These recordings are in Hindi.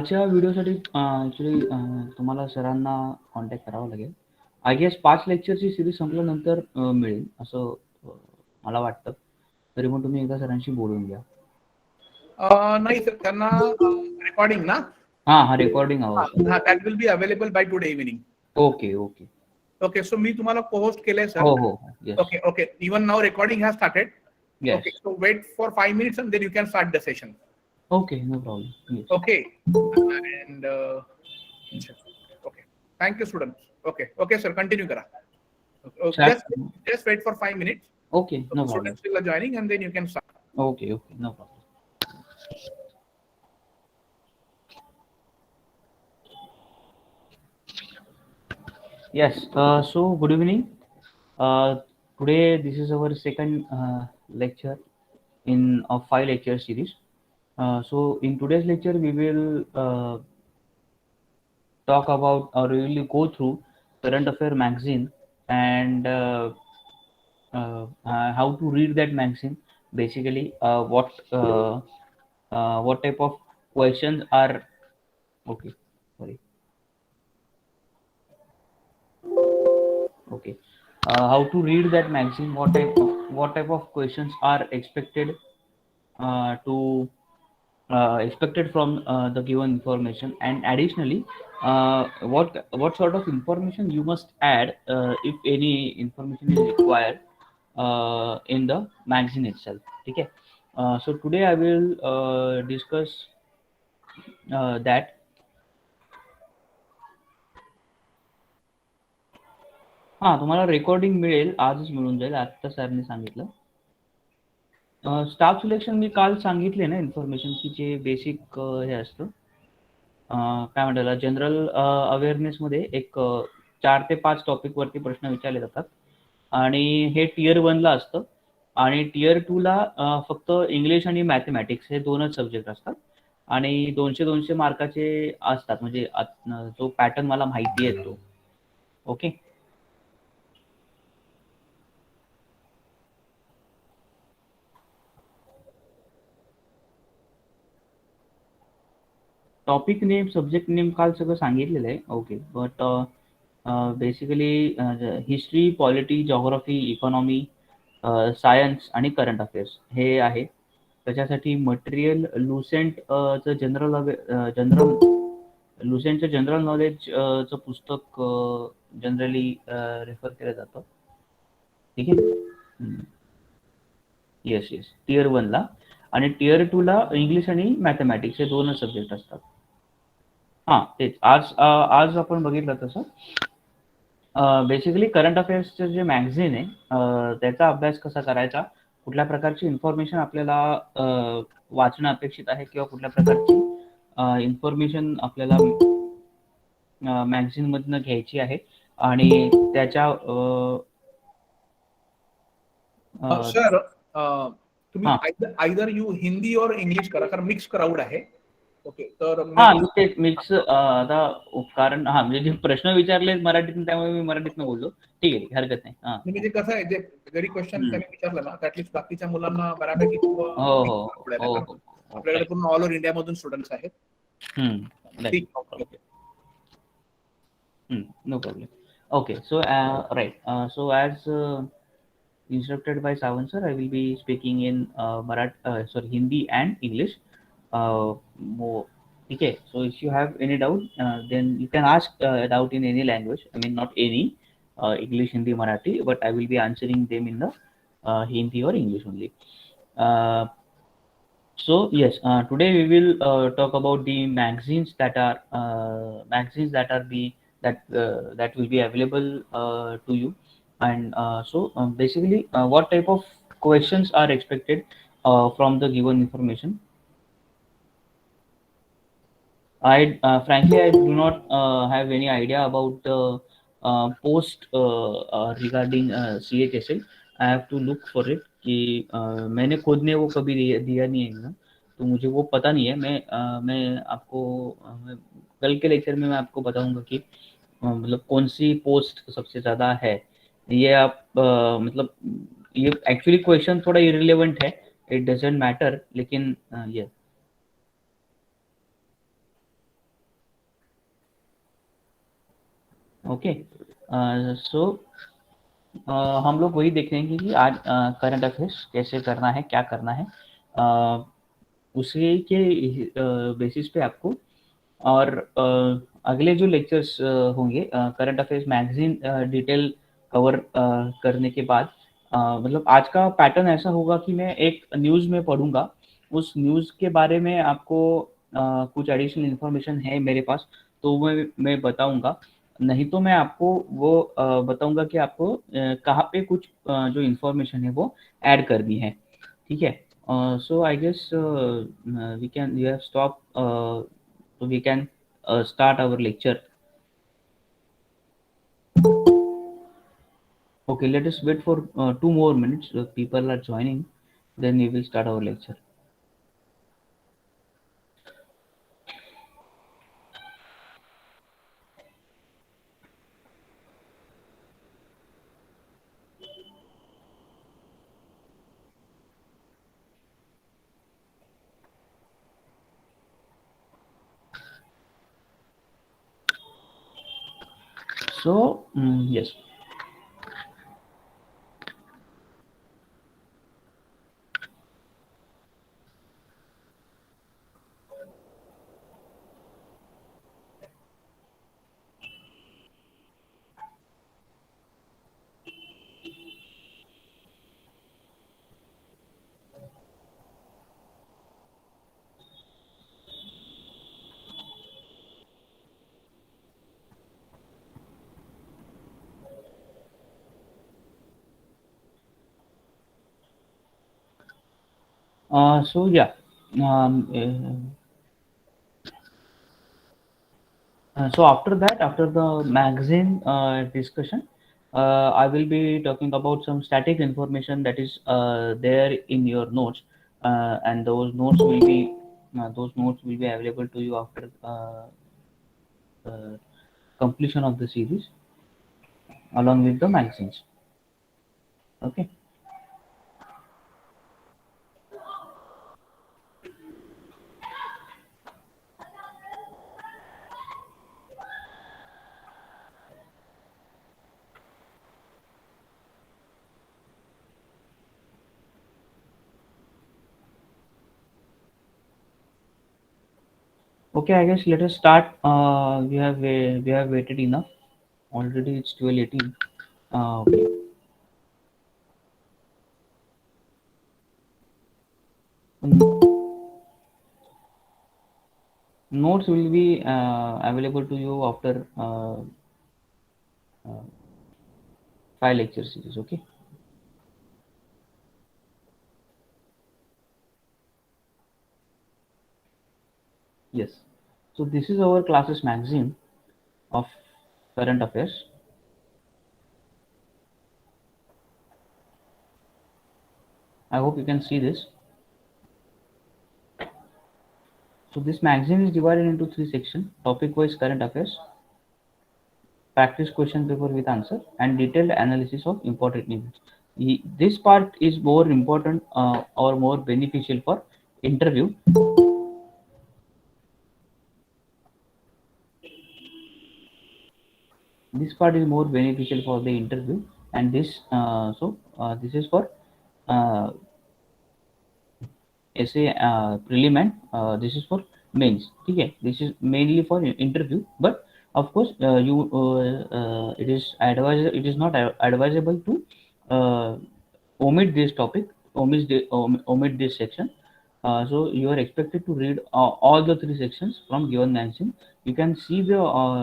कालच्या व्हिडिओसाठी ॲक्च्युली तुम्हाला सरांना कॉन्टॅक्ट करावा लागेल. आय गेस 5 लेक्चरची सीरीज संपल्यानंतर मिळेल असं मला वाटतं. तरी पण तुम्ही एकदा सरांशी बोलून घ्या. नाही सर, त्यांना रेकॉर्डिंग ना? हां, रेकॉर्डिंग हवं sir. That will be available by today evening. Okay. Okay, so मी तुम्हाला को-होस्ट केलंय सर. हो. Yes. Okay. Even now recording has started. Yes. Okay, so wait for 5 minutes and then you can start the session. Okay. No problem. Yes. Okay. And okay. Thank you, students. Okay, sir. Continue करा. Just wait for 5 minutes. Okay. No problem. Students will are joining and then you can start. Okay. No problem. Yes. So good evening. Today this is our second lecture in a 5 lecture series. So in today's lecture we will talk about, or we will go through current affair magazine and how to read that magazine. Basically, what type of questions are okay. Sorry. Okay. How to read that magazine? What type of questions are expected expected from the given information, and additionally what sort of information you must add if any information is required in the magazine itself. Okay. So today I will discuss that. तुम्हाला रेकॉर्डिंग मिळेल, आजच मिळून जाईल, आता सरांनी सांगितलं. स्टाफ सिलेक्शन मी काल सांगितले ना इन्फॉर्मेशन की जे बेसिक हे असतं काय म्हणतात जनरल अवेअरनेसमध्ये एक 4 ते 5 टॉपिकवरती प्रश्न विचारले जातात आणि हे टियर 1ला असतं आणि टियर 2ला फक्त इंग्लिश आणि मॅथमॅटिक्स हे 2च सब्जेक्ट असतात आणि 200 मार्काचे असतात. म्हणजे जो पॅटर्न मला माहिती आहे तो. Okay. Topic name, subject name काल सगळं सांगितलेलं आहे. Okay. But basically history, polity, geography, economy, science आणि करंट अफेअर्स हे आहे. त्याच्यासाठी मटेरियल लुसेंटचं जनरल नॉलेजचं पुस्तक जनरली रेफर केलं जातं. ठीक आहे. येस. टियर 1ला आणि टियर 2ला इंग्लिश आणि मॅथमॅटिक्स हे 2च सब्जेक्ट असतात. तेच आज आपण बघितलं तसं बेसिकली करंट अफेअर्सचं जे मॅगझिन आहे त्याचा अभ्यास कसा करायचा, कुठल्या प्रकारची इन्फॉर्मेशन आपल्याला वाचणं अपेक्षित आहे किंवा कुठल्या प्रकारची इन्फॉर्मेशन आपल्याला मॅगझिन मधनं घ्यायची आहे आणि त्याच्या सर तुम्ही आयदर यू हिंदी और इंग्लिश करा, कारण मिक्स क्राऊड आहे. ओके. तर तेच मिक्स आता कारण म्हणजे जे प्रश्न विचारले मराठीतून त्यामुळे मी मराठीतनं बोललो. ठीक आहे, हरकत नाही. म्हणजे कसं आहे, जे जरी क्वेश्चन त्यांनी विचारलं ना त्यातलीच बाकीच्या मुलांना बऱ्यापैकी आपल्याकडे पूर्ण ऑल ओव्हर इंडिया मधून स्टुडंट्स आहेत. No problem. Okay. So right. So as instructed by Savan sir, I will be speaking in Hindi and English. Okay. So if you have any doubt, then you can ask doubt in any language. I mean, not any English, Hindi, Marathi, but I will be answering them in the Hindi or English only. So yes, today we will talk about the magazines that will be available to you, and basically what type of questions are expected from the given information. Frankly, I do not have any idea about the post regarding CHSL. I have to look for it कि मैंने खुद ने वो कभी दिया नहीं है ना, तो मुझे वो पता नहीं है. मैं आपको कल के लेक्चर में मैं आपको बताऊंगा कि मतलब कौन सी पोस्ट सबसे ज़्यादा है. ये आप मतलब ये एक्चुअली क्वेश्चन थोड़ा इरिलेवेंट है, इट डजेंट मैटर, लेकिन ये ओके, सो हम लोग वही देखेंगे कि आज करंट अफेयर्स कैसे करना है, क्या करना है, उसी के बेसिस पे आपको। और अगले जो लेक्चर्स होंगे current affairs magazine detail cover करने के बाद, मतलब आज का पैटर्न ऐसा होगा कि मैं एक न्यूज़ में पढ़ूंगा, उस न्यूज़ के बारे में आपको कुछ एडिशनल इन्फॉर्मेशन है मेरे पास तो मैं बताऊंगा, नहीं तो मैं आपको वो बताऊंगा कि आपको कहाँ पे कुछ जो इन्फॉर्मेशन है वो ऐड करनी है, ठीक है। So I guess we have stopped, so we can start our lecture. Okay, let us wait for 2 more minutes. People are joining, then we will start our lecture. So yes. So yeah. Um, so after that, after the magazine discussion, I will be talking about some static information that is there in your notes, and those notes will be available to you after uh, completion of the series, along with the magazines. Okay. Okay, I guess let us start. We have waited enough. Already it's 12:18. Okay. Notes will be available to you after 5 lecture series. Okay. Yes. So this is our classes magazine of current affairs. I hope you can see this. So this magazine is divided into 3 sections: topic-wise current affairs, practice question paper with answer, and detailed analysis of important events. This part is more important or more beneficial for interview. This part is more beneficial for the interview, and this is for uh, essay prelim, and this is for mains, ठीक है, this is mainly for interview, but of course it is not advisable to uh, omit this topic, omit this section. So you are expected to read all the 3 sections from given magazine. You can see the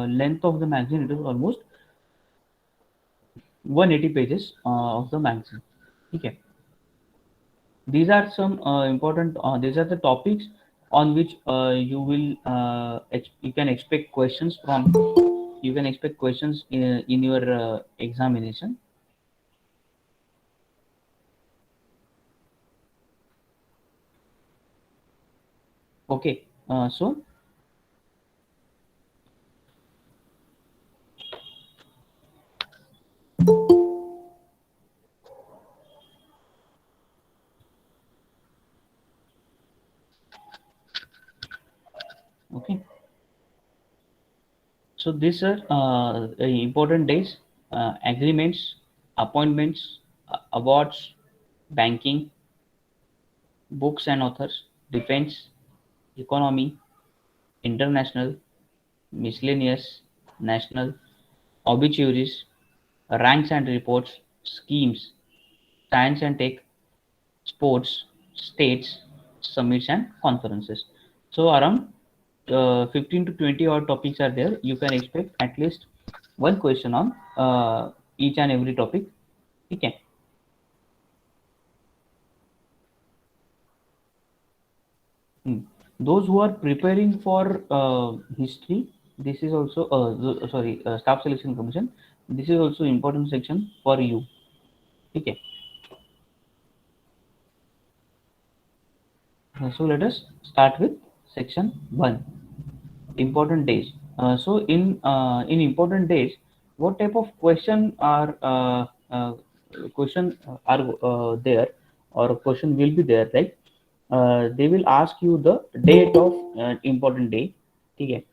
length of the magazine, it is almost 180 pages of the magazine, ठीक है। These are some important, these are the topics on which you can expect questions from, you can expect questions in your examination. Okay. So okay, So these are important days, agreements, appointments, awards, banking, books and authors, defense, economy, international, miscellaneous, national, obituaries, ranks and reports, schemes, science and tech, sports, states, summits and conferences. So around 15 to 20 odd topics are there. You can expect at least one question on each and every topic. Okay. Those who are preparing for history, this is also sorry, staff selection commission. This is also important section for you. Okay. So let us start with section 1, important days. So in important days, what type of question are there, or question will be there, like they will ask you the date of important day. Okay.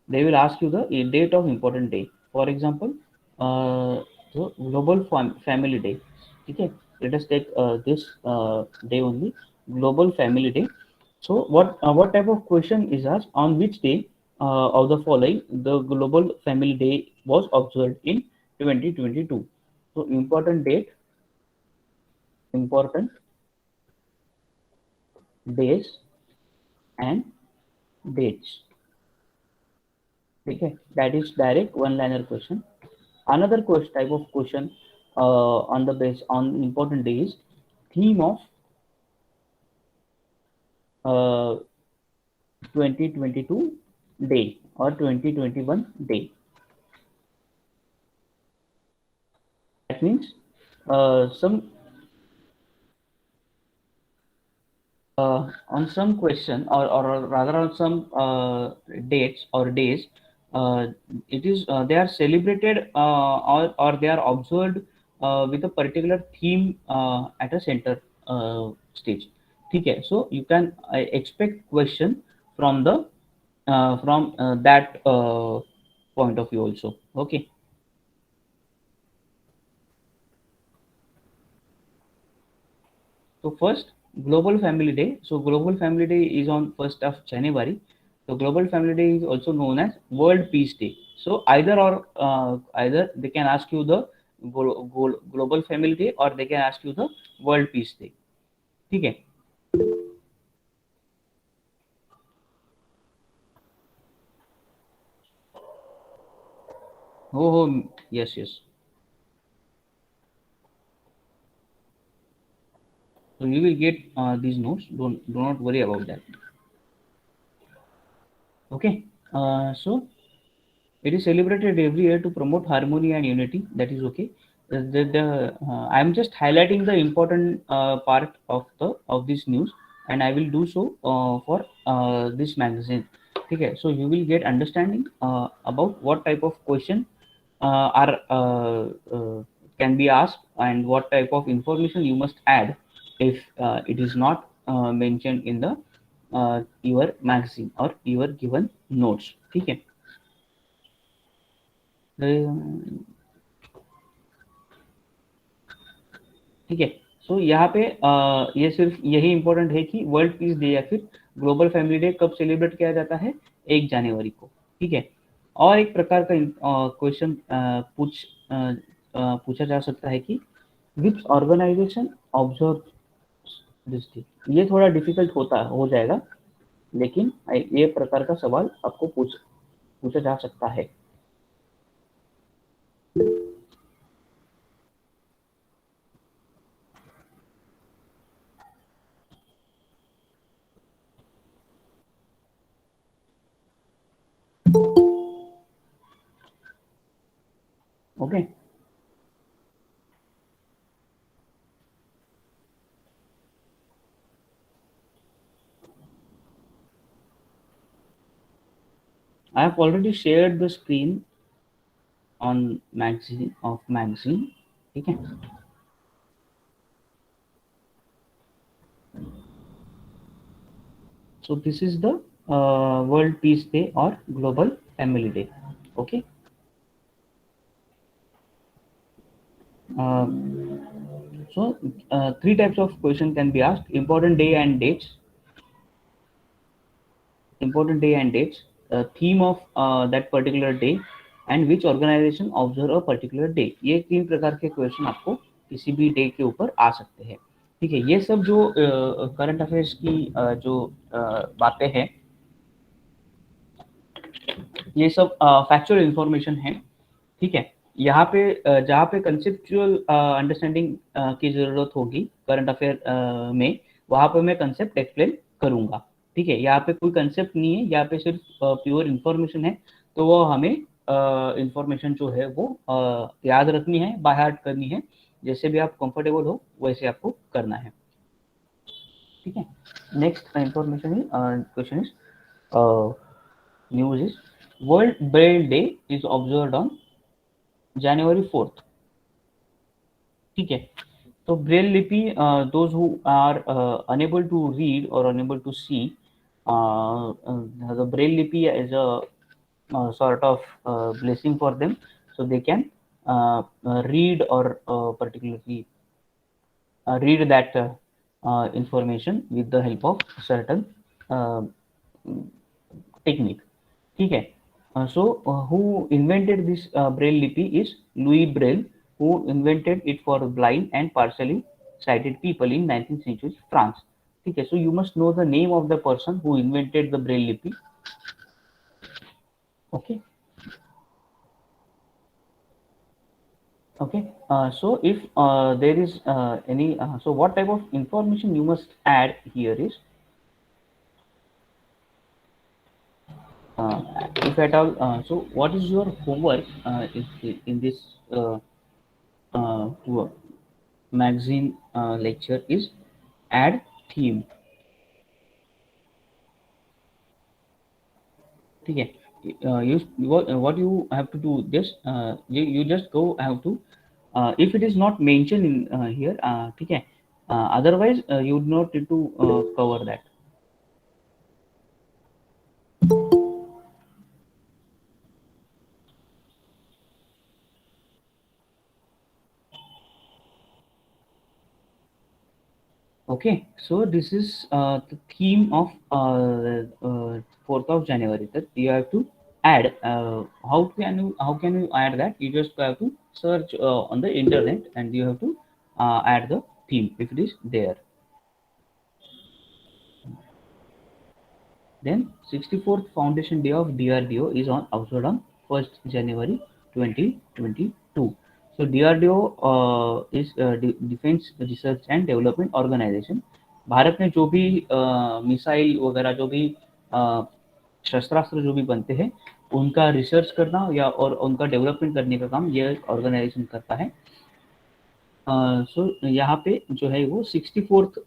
They will ask you the date of important day. For example, so global family day. Okay, let us take this day only, global family day. So what type of question is asked? On which day of the following the global family day was observed in 2022? So important date, important days and dates. Okay, that is direct one liner question. Another question, type of question on the base on important day is theme of uh, 2022 day or 2021 day. That means some on some question, or rather on some dates or days, it is they are celebrated or they are observed with a particular theme at a center stage. Okay, so you can expect question from the from that point of view also. Okay. So first, Global Family Day. So Global Family Day is on 1st of January. So Global Family Day is also known as World Peace Day. So either they can ask you the Global Family Day, or they can ask you the World Peace Day. ठीक है. Oh, yes, yes. So you will get these notes. Do not worry about that. Okay. So it is celebrated every year to promote harmony and unity. That is okay. I'm just highlighting the important part of this news, and I will do so for this magazine. Okay, so you will get understanding about what type of question are can be asked, and what type of information you must add if it is not mentioned in the your magazine or your given notes. Okay. ठीक है. सो यहाँ पे ये सिर्फ यही इंपॉर्टेंट है कि वर्ल्ड पीस डे या फिर ग्लोबल फैमिली डे कब सेलिब्रेट किया जाता है, 1 जनवरी को. ठीक है. और एक प्रकार का क्वेश्चन पूछा जा सकता है कि विच ऑर्गेनाइजेशन ऑब्जर्व दिस डे. ये थोड़ा डिफिकल्ट होता हो जाएगा, लेकिन ये प्रकार का सवाल आपको पूछा जा सकता है. Okay. I have already shared the screen on magazine. ठीक है. So this is the World Peace Day or Global Family Day. Okay. So three types of question can be asked: important day and dates, theme of that particular day, and which organization observe a particular day. ये तीन प्रकार के क्वेश्चन आपको किसी भी डे के ऊपर आ सकते हैं. ठीक है. ये सब जो करंट अफेयर्स की जो बातें हैं, ये सब फैक्चुअल इंफॉर्मेशन है. ठीक है. यहाँ पे जहाँ पे कंसेप्चुअल अंडरस्टैंडिंग की जरूरत होगी करंट अफेयर में, वहां पे मैं कंसेप्ट एक्सप्लेन करूंगा. ठीक है. यहाँ पे कोई कंसेप्ट नहीं है, यहाँ पे सिर्फ प्योर इंफॉर्मेशन है. तो वो हमें इंफॉर्मेशन जो है वो याद रखनी है, बाय हार्ट करनी है. जैसे भी आप कंफर्टेबल हो वैसे आपको करना है. ठीक है. Next information is question is news is world Braille day is observed on January 4th. ठीक है. तो ब्रेल लिपि, those who are unable to read or unable to see, the braille lipi is a sort of blessing for them, so they can read or particularly read that information with the help of certain uh, technique. ठीक है. So who invented this braille lipi is Louis Braille, who invented it for blind and partially sighted people in 19th century France. ठीक है. So you must know the name of the person who invented the braille lipi. Okay. Okay. So if there is any so what type of information you must add here is if at all, so what is your homework in this to magazine lecture is add theme. ठीक है. What you have to do, just you just go have to if it is not mentioned in here, ठीक है, otherwise you do not need to cover that. Okay, so this is the theme of 4th of January, that you have to add. How can you add that? You just have to search on the internet and you have to add the theme if it is there. Then 64th Foundation Day of DRDO is observed on 1st January 2022. So DRDO is Defense Research and Development Organization. Bharat में जो भी मिसाइल वगैरह जो भी शस्त्रास्त्र जो भी बनते हैं उनका रिसर्च करना या और उनका डेवलपमेंट करने का काम ये ऑर्गेनाइजेशन करता है. सो यहाँ पे जो है वो 64th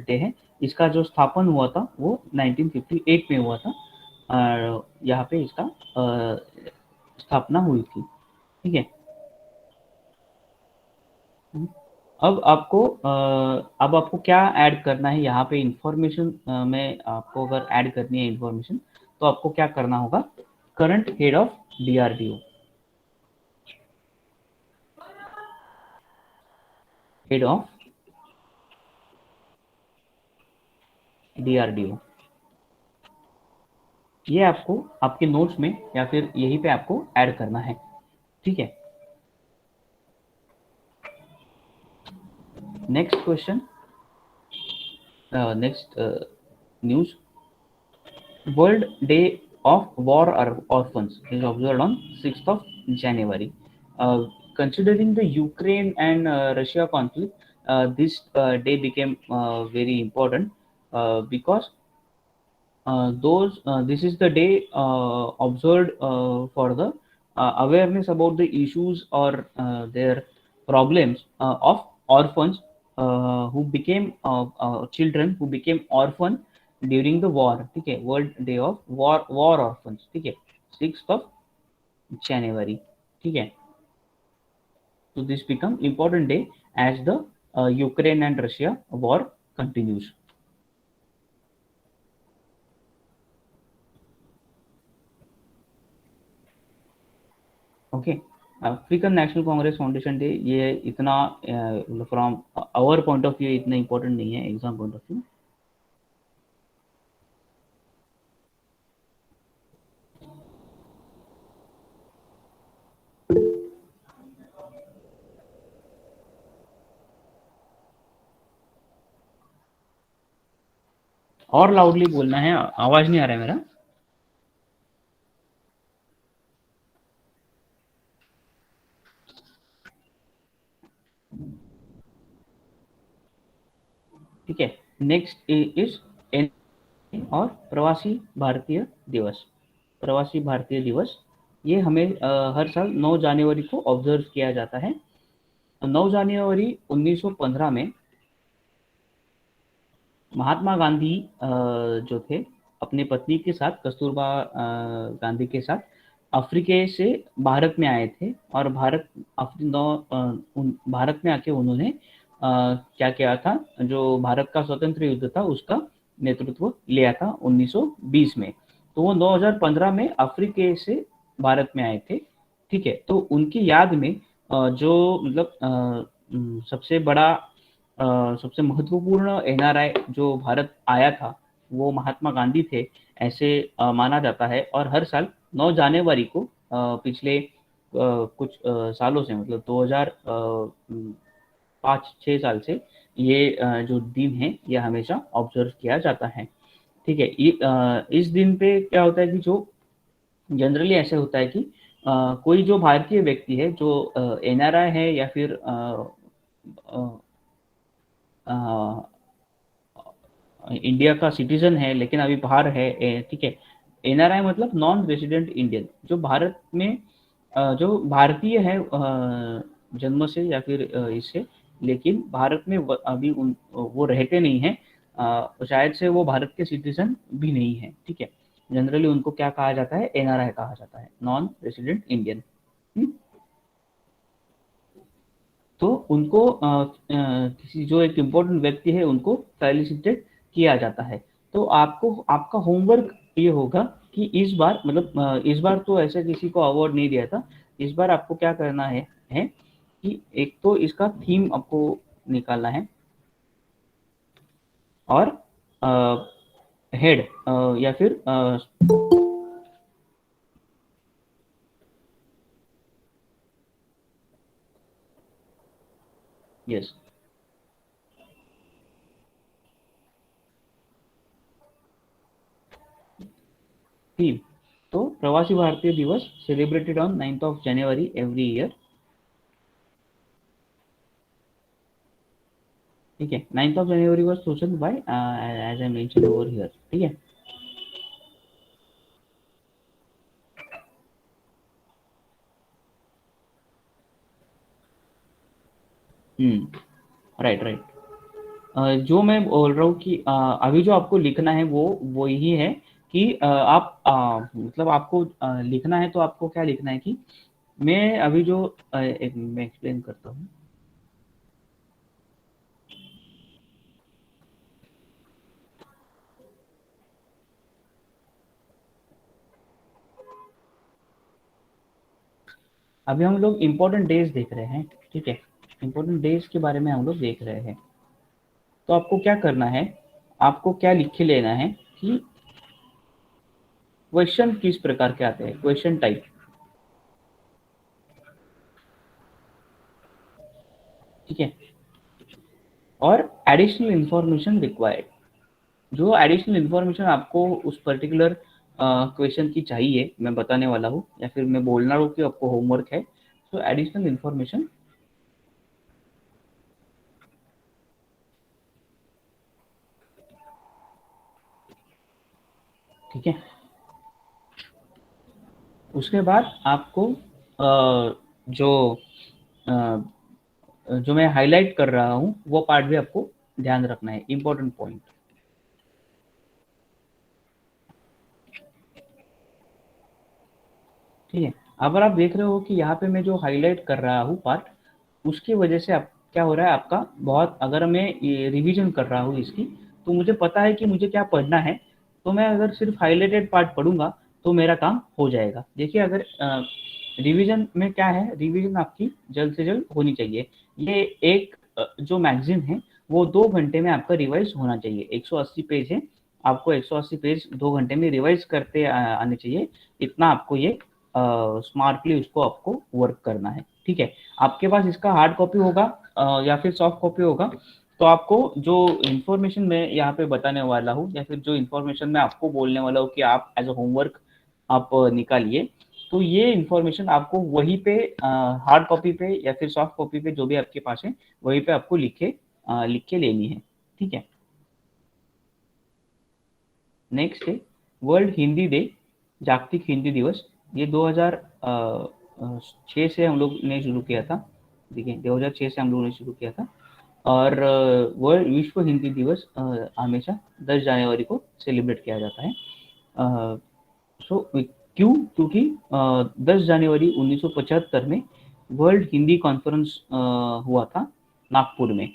डे है. इसका जो स्थापन हुआ था वो 1958 में हुआ था. यहाँ पे इसका स्थापना हुई थी. ठीक है. अब आपको क्या ऐड करना है यहाँ पे इंफॉर्मेशन में. आपको अगर ऐड करनी है इंफॉर्मेशन तो आपको क्या करना होगा. Current head of DRDO, head of DRDO, ये आपको आपके नोट्स में या फिर यहीं पे आपको ऐड करना है. ठीक है. Next question, next news. World day of war orphans is observed on 6th of January. Considering the Ukraine and Russia conflict, this day became very important because this is the day observed for the awareness about the issues or their problems of orphans who became children who became orphan during the war. ठीक है. World day of war orphans. ठीक है. 6th of January. ठीक है. So this become important day as the Ukraine and Russia war continues. Okay, African National Congress Foundation Day ये इतना from our point of view इतना इम्पोर्टेंट नहीं है एग्जाम पॉइंट ऑफ व्यू। और लाउडली बोलना है, आवाज नहीं आ रहा है मेरा। ठीक है, नेक्स्ट इज और प्रवासी भारतीय दिवस। प्रवासी भारतीय दिवस ये हमें हर साल 9 जनवरी को ऑब्जर्व किया जाता है। 9 जनवरी 1915 में महात्मा गांधी जो थे अपनी पत्नी के साथ कस्तूरबा गांधी के साथ अफ्रीका से भारत में आए थे और भारत में आके उन्होंने क्या किया था, जो भारत का स्वतंत्र युद्ध था उसका नेतृत्व लिया था 1920 में। तो वो 2015 में अफ्रीका से भारत में आए थे। ठीक है, तो उनकी याद में जो मतलब सबसे बड़ा सबसे महत्वपूर्ण एनआरआई जो भारत आया था वो महात्मा गांधी थे, ऐसे माना जाता है। और हर साल 9 जनवरी को पिछले कुछ सालों से मतलब 2005-6 साल से ये जो दिन है ये हमेशा ऑब्जर्व किया जाता है। ठीक है, इस दिन पे क्या होता है कि जो जनरली ऐसे होता है कि कोई जो भारतीय व्यक्ति है जो एनआरआई है या फिर अ, इंडिया का सिटीजन है लेकिन अभी बाहर है, ठीक है। एनआरआई मतलब नॉन रेजिडेंट इंडियन, जो भारत में जो भारतीय है जन्म से या फिर इससे, लेकिन भारत में अभी वो रहते नहीं है, शायद से वो भारत के सिटीजन भी नहीं है। ठीक है, जनरली उनको क्या कहा जाता है, एनआरआई कहा जाता है, नॉन रेजिडेंट इंडियन। तो उनको किसी जो एक इम्पोर्टेंट व्यक्ति है उनको फेलिसिटेट किया जाता है। तो आपको आपका होमवर्क ये होगा कि इस बार मतलब इस बार तो ऐसे किसी को अवार्ड नहीं दिया था। इस बार आपको क्या करना है कि एक तो इसका थीम आपको निकालना है और हेड या फिर यस थीम। तो प्रवासी भारतीय दिवस celebrated on 9th of January every year। ठीक है, 9th of January was chosen by as I mentioned over here। ठीक है, राइट राइट। जो मैं बोल रहा हूँ कि अभी जो आपको लिखना है वो यही है कि आप मतलब आपको लिखना है, तो आपको क्या लिखना है कि मैं अभी जो एक मैं एक्सप्लेन करता हूँ। अभी हम लोग इम्पोर्टेंट डेज देख रहे हैं। ठीक है, इम्पोर्टेंट डेज के बारे में हम लोग देख रहे हैं। तो आपको क्या करना है, आपको क्या लिख के लेना है कि क्वेश्चन किस प्रकार के आते हैं, क्वेश्चन टाइप। ठीक है, और एडिशनल इंफॉर्मेशन रिक्वायर्ड। जो एडिशनल इंफॉर्मेशन आपको उस पर्टिकुलर क्वेश्चन की चाहिए, मैं बताने वाला हूँ या फिर मैं बोलना हूँ कि आपको होमवर्क है, तो एडिशनल इंफॉर्मेशन। ठीक है, उसके बाद आपको जो अ, जो मैं हाईलाइट कर रहा हूँ वो पार्ट भी आपको ध्यान रखना है, इंपॉर्टेंट पॉइंट। ठीक है, अगर आप देख रहे हो कि यहाँ पे मैं जो हाईलाइट कर रहा हूँ पार्ट, उसकी वजह से आप क्या हो रहा है आपका बहुत, अगर मैं ये रिवीजन कर रहा हूँ इसकी, तो मुझे पता है कि मुझे क्या पढ़ना है। तो मैं अगर सिर्फ हाईलाइटेड पार्ट पढ़ूंगा तो मेरा काम हो जाएगा। देखिए, अगर रिवीजन में क्या है, रिवीजन आपकी जल्द से जल्द होनी चाहिए। ये एक जो मैगजीन है वो 2 घंटे में आपका रिवाइज होना चाहिए। 180 पेज है, आपको 180 पेज 2 घंटे में रिवाइज करते आने चाहिए। इतना आपको ये स्मार्टली उसको आपको वर्क करना है, ठीक है। आपके पास इसका हार्ड कॉपी होगा या फिर सॉफ्ट कॉपी होगा, तो आपको जो इन्फॉर्मेशन मैं यहाँ पे बताने वाला हूँ या फिर जो इन्फॉर्मेशन मैं आपको बोलने वाला हूँ कि आप एज अ होमवर्क आप निकालिए, तो ये इन्फॉर्मेशन आपको वहीं पे हार्ड कॉपी पे या फिर सॉफ्ट कॉपी पे जो भी आपके पास है वहीं पे आपको लिख के लेनी है, ठीक है। नेक्स्ट है वर्ल्ड हिंदी डे, जागतिक हिंदी दिवस। ये 2006 से हम लोग ने शुरू किया था, देखिए 2006 से हम लोगों ने शुरू किया था। और वर्ल्ड विश्व हिंदी दिवस हमेशा 10 जनवरी को सेलिब्रेट किया जाता है। सो क्यों, क्योंकि 10 जनवरी 1975 में वर्ल्ड हिंदी कॉन्फ्रेंस हुआ था नागपुर में,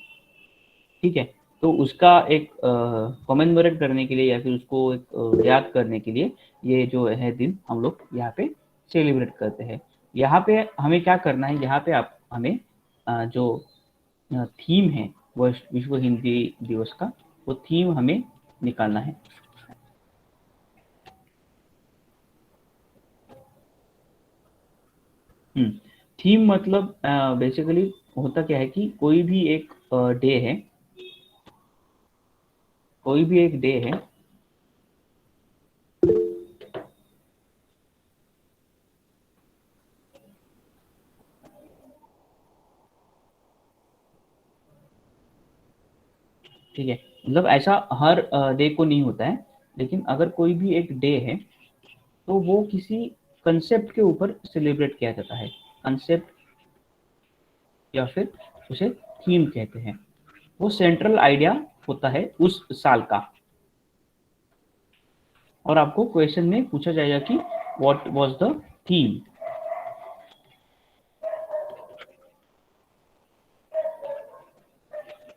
ठीक है। तो उसका एक कमेमोरेट करने के लिए या फिर उसको एक याद करने के लिए ये जो है दिन हम लोग यहाँ पे सेलिब्रेट करते हैं। यहाँ पे हमें क्या करना है, यहाँ पे आप हमें जो थीम है विश्व हिंदी दिवस का, वो थीम हमें निकालना है। थीम मतलब बेसिकली होता क्या है कि कोई भी एक डे है, कोई भी एक डे है, ठीक है। मतलब ऐसा हर डे को नहीं होता है, लेकिन अगर कोई भी एक डे है तो वो किसी कंसेप्ट के ऊपर सेलिब्रेट किया जाता है। कंसेप्ट या फिर उसे थीम कहते हैं। वो सेंट्रल आइडिया होता है उस साल का, और आपको क्वेश्चन में पूछा जाएगा कि व्हाट वाज द थीम।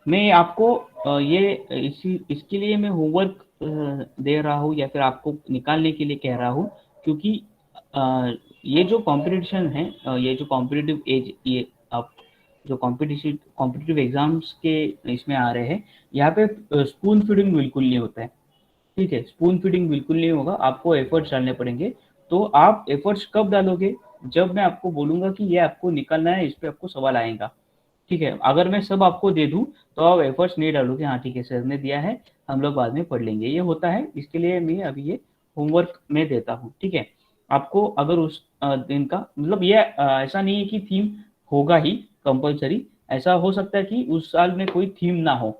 मैं आपको ये इसके लिए मैं होमवर्क दे रहा हूँ या फिर आपको निकालने के लिए कह रहा हूँ, क्योंकि ये जो कंपटीशन है, ये जो कॉम्पिटिटिव एज, ये आप जो कॉम्पिटिटिव एग्जाम्स के इसमें आ रहे हैं, यहाँ पे स्पून फीडिंग बिल्कुल नहीं होता है, ठीक है। स्पून फीडिंग बिल्कुल नहीं होगा, आपको एफर्ट्स डालने पड़ेंगे। तो आप एफर्ट्स कब डालोगे, जब मैं आपको बोलूंगा कि ये आपको निकलना है, इस पे आपको सवाल आएगा, ठीक है। अगर मैं सब आपको दे दूं तो आप एफर्ट्स नहीं डालोगे, हाँ ठीक है सर ने दिया है, हम लोग बाद में पढ़ लेंगे, ये होता है। इसके लिए मैं अभी ये होमवर्क में देता हूँ, ठीक है। आपको अगर उस दिन का मतलब ये ऐसा नहीं है कि थीम होगा ही कंपलसरी, ऐसा हो सकता है कि उस साल में कोई थीम ना हो,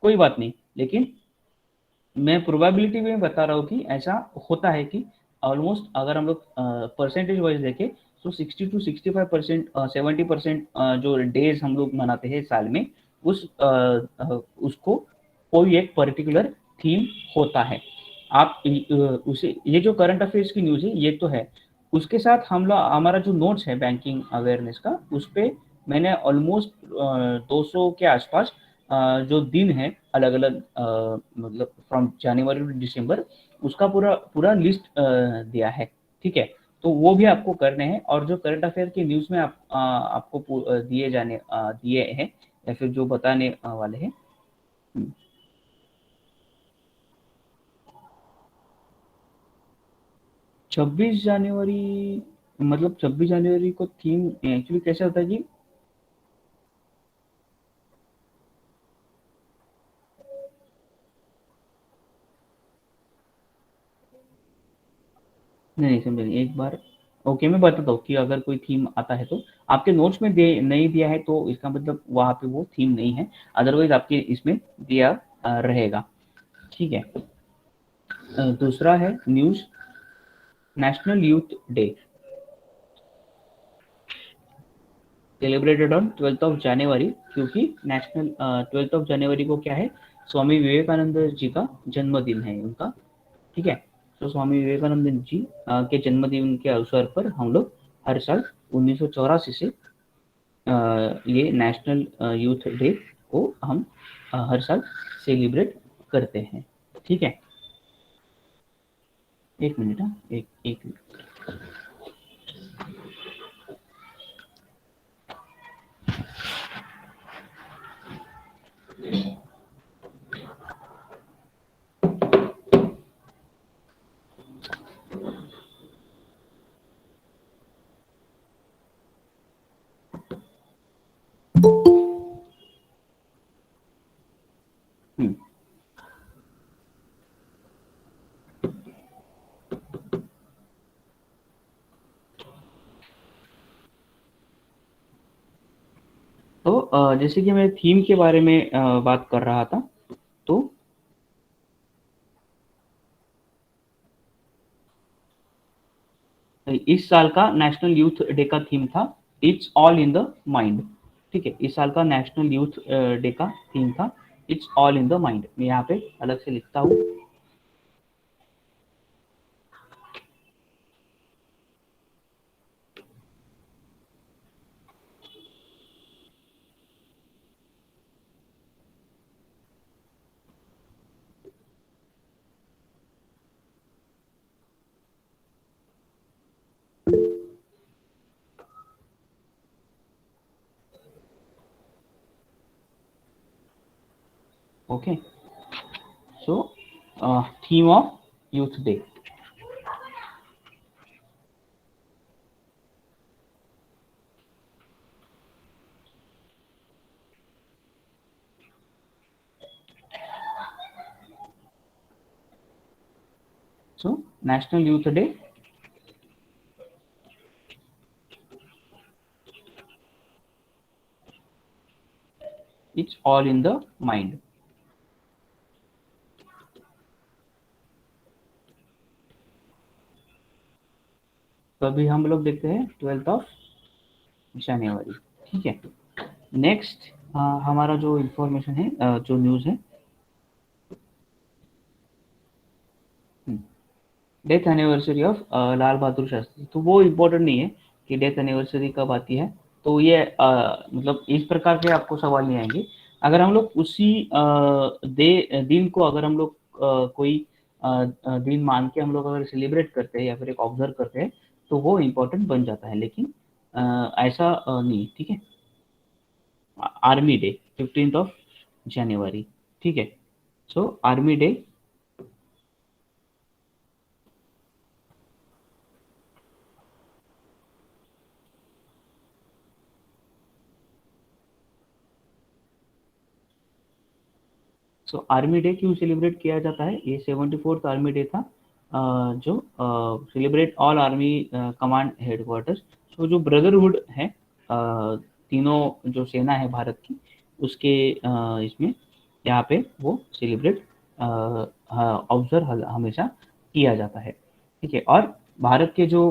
कोई बात नहीं, लेकिन मैं प्रोबेबिलिटी में बता रहा हूँ कि ऐसा होता है कि ऑलमोस्ट अगर हम लोग परसेंटेज वाइज देखें तो 60 to 65%, 70% जो डेज हम लोग मनाते हैं साल में, उसको कोई एक पर्टिकुलर थीम होता है। आप उसे, ये जो करंट अफेयर्स की न्यूज़ है ये तो है, उसके साथ हम लोग हमारा जो नोट्स है बैंकिंग अवेयरनेस का, उस पे मैंने ऑलमोस्ट 200 के आसपास जो दिन है अलग अलग, मतलब फ्रॉम जनवरी टू दिसंबर, उसका पूरा पूरा लिस्ट दिया है, ठीक है। तो वो भी आपको करने हैं, और जो करंट अफेयर की न्यूज़ में आपको दिए हैं या फिर जो बताने वाले हैं। 26 जनवरी, मतलब 26 जनवरी को थीम एक्चुअली कैसे होता है कि नहीं समझे नहीं, एक बार ओके मैं बताता हूँ कि अगर कोई थीम आता है तो आपके नोट्स में दे नहीं दिया है तो इसका मतलब वहाँ पे वो थीम नहीं है, अदरवाइज आपके इसमें दिया रहेगा, ठीक है। दूसरा है news, national youth day celebrated on 12 जनवरी, क्योंकि नेशनल 12 जनवरी को क्या है, स्वामी विवेकानंद जी का जन्मदिन है उनका, ठीक है। तो स्वामी विवेकानंद जी के जन्मदिन के अवसर पर हम लोग हर साल 1984 से ये नेशनल यूथ डे को हम हर साल सेलिब्रेट करते हैं, ठीक है। एक मिनट, हाँ एक एक मिनट। तो जैसे कि मैं थीम के बारे में बात कर रहा था, तो इस साल का नेशनल यूथ डे का थीम था it's all in the mind. ठीक है, इस साल का नेशनल यूथ डे का थीम था it's all in the mind. मैं यहाँ पे अलग से लिखता हूँ। Okay, so theme of youth day. So national youth day it's all in the mind. तो अभी हम लोग देखते हैं 12th ऑफ जनवरी। ठीक है, नेक्स्ट हमारा जो इंफॉर्मेशन है, जो न्यूज़ है, death anniversary of Lal Bahadur Shastri. तो वो इम्पोर्टेंट नहीं है कि डेथ एनिवर्सरी कब आती है। तो ये मतलब इस प्रकार के आपको सवाल नहीं आएंगे। अगर हम लोग उसी दिन को अगर हम लोग कोई दिन मान के हम लोग अगर सेलिब्रेट करते हैं या फिर एक ऑब्जर्व करते हैं, तो वो इम्पोर्टेंट बन जाता है, लेकिन ऐसा नहीं। ठीक है, आर्मी डे 15th ऑफ जनवरी। ठीक है, so army day, so army day क्यों सेलिब्रेट किया जाता है? ये 74th आर्मी डे था, जो celebrate all army command headquarters. So जो ब्रदरहुड है, तीनों जो सेना है भारत की, उसके इसमें यहाँ पे वो सेलिब्रेट ऑब्जर्व हमेशा किया जाता है। ठीक है, और भारत के जो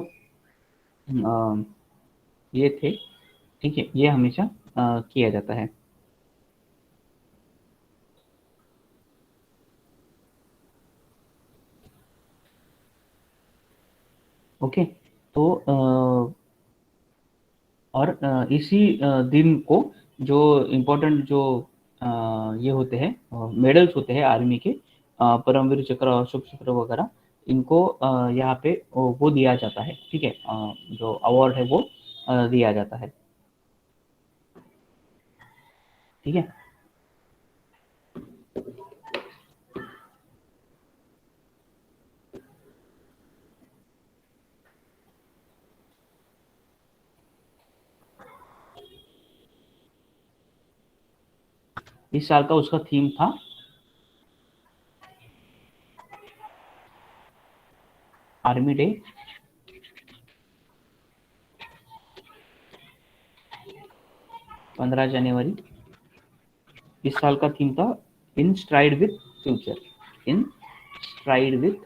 ये थे, ठीक है, ये हमेशा किया जाता है। ओके, तो और इसी दिन को जो इम्पोर्टेंट जो ये होते हैं, मेडल्स होते हैं आर्मी के, परमवीर चक्र, अशोक चक्र वगैरह, इनको यहाँ पे वो दिया जाता है। ठीक है, जो अवार्ड है वो दिया जाता है। ठीक है, इस साल का उसका थीम था आर्मी डे 15 जनवरी। इस साल का थीम था in stride with future. In stride with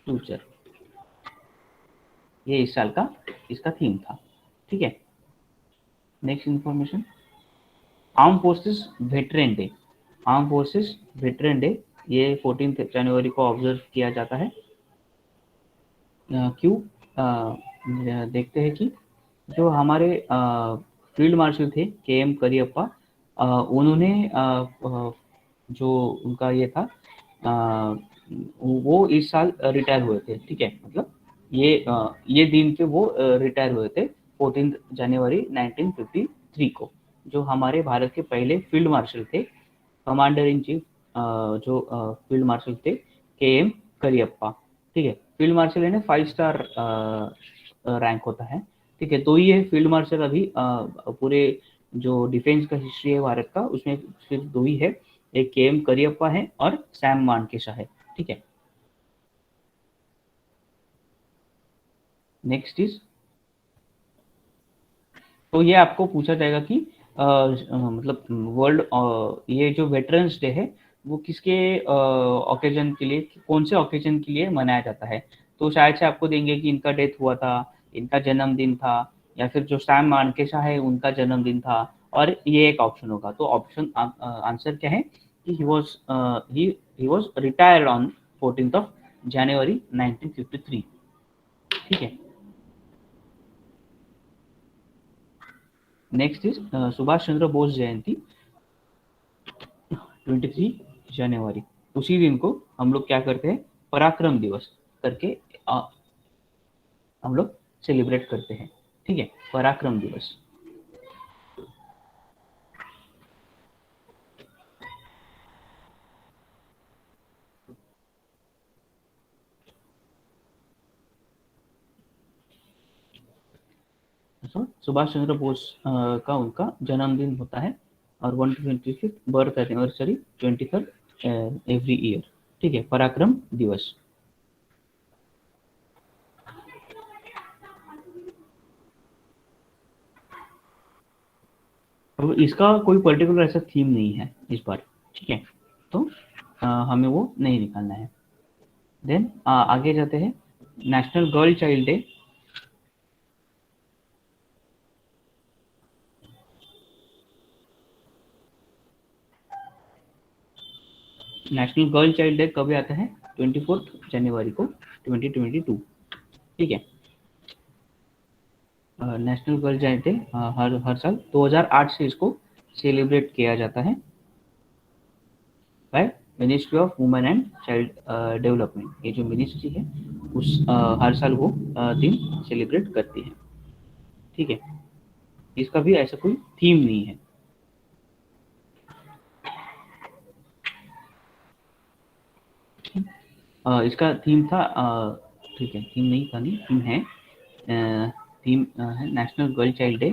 future, ये इस साल का इसका थीम था। ठीक है, next information, arm forces veteran day. Arm forces veteran day ये 14 जनवरी को ऑब्जर्व किया जाता है। क्यों? देखते हैं कि जो हमारे फील्ड मार्शल थे के एम करियप्पा, उन्होंने जो उनका ये था, वो इस साल रिटायर हुए थे। ठीक है, मतलब ये दिन पे वो रिटायर हुए थे 14 जनवरी 1953 1953 को, जो हमारे भारत के पहले फील्ड मार्शल थे, कमांडर इन चीफ, जो फील्ड मार्शल थे KM करियप्पा। ठीक है, फील्ड मार्शल यानी 5 स्टार रैंक होता है। ठीक है, तो ये फील्ड मार्शल अभी पूरे जो डिफेंस का हिस्ट्री है भारत का, उसमें सिर्फ 2 ही है, एक KM करियप्पा है और सैम मानेकशॉ है। ठीक है, नेक्स्ट इज, तो ये आपको पूछा जाएगा कि मतलब वर्ल्ड, ये जो वेटरन्स डे है वो किसके ओकेजन के लिए, कौन से ओकेजन के लिए मनाया जाता है। तो शायद से आपको देंगे कि इनका डेथ हुआ था, इनका जन्मदिन था, या फिर जो सैम मानेकशॉ है उनका जन्मदिन था, और ये एक ऑप्शन होगा। तो ऑप्शन आंसर क्या है कि he was retired on 14th of January 1953। ठीक है, नेक्स्ट इज सुभाष चंद्र बोस जयंती 23 जनवरी। उसी दिन को हम लोग क्या करते हैं, पराक्रम दिवस करके हम लोग सेलिब्रेट करते हैं। ठीक है, पराक्रम दिवस। सुभाष चंद्र बोस का उनका जन्मदिन होता है, और 125 birth anniversary 23rd every year. ठीक है, पराक्रम दिवस। अब इसका कोई पर्टिकुलर ऐसा थीम नहीं है इस बार। ठीक है, तो हमें वो नहीं निकालना है। देन आगे जाते हैं, national girl child day. National girl child day कब आता है, 24 जनवरी को 2022। ठीक है, नेशनल गर्ल चाइल्ड डे हर हर साल 2008 से इसको सेलिब्रेट किया जाता है by ministry of women and child development. ये जो मिनिस्ट्री है उस हर साल वो दिन सेलिब्रेट करती है। ठीक है, इसका भी ऐसा कोई थीम नहीं है। इसका थीम था, ठीक है, थीम नहीं था, नहीं थीम है, थीम है नेशनल गर्ल चाइल्ड डे।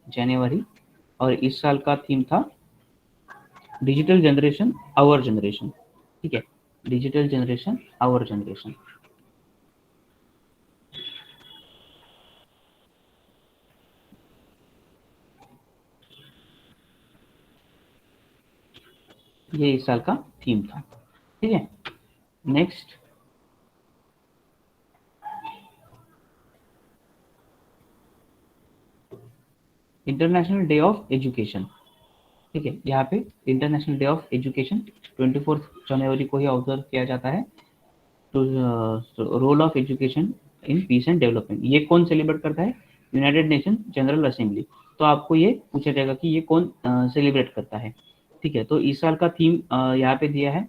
जनवरी 24, और इस साल का थीम था डिजिटल जनरेशन आवर जनरेशन। ठीक है, डिजिटल जनरेशन आवर जनरेशन। ये इस साल का थीम था। ठीक है, next, International Day of Education. ठीक है, यहाँ पे इंटरनेशनल डे ऑफ एजुकेशन 24 जनवरी को ही ऑब्जर्व किया जाता है। तो role of education in peace and development, ये कौन सेलिब्रेट करता है, यूनाइटेड नेशन जनरल असेंबली। तो आपको ये पूछा जाएगा कि ये कौन सेलिब्रेट करता है। ठीक है, तो इस साल का थीम यहाँ पे दिया है,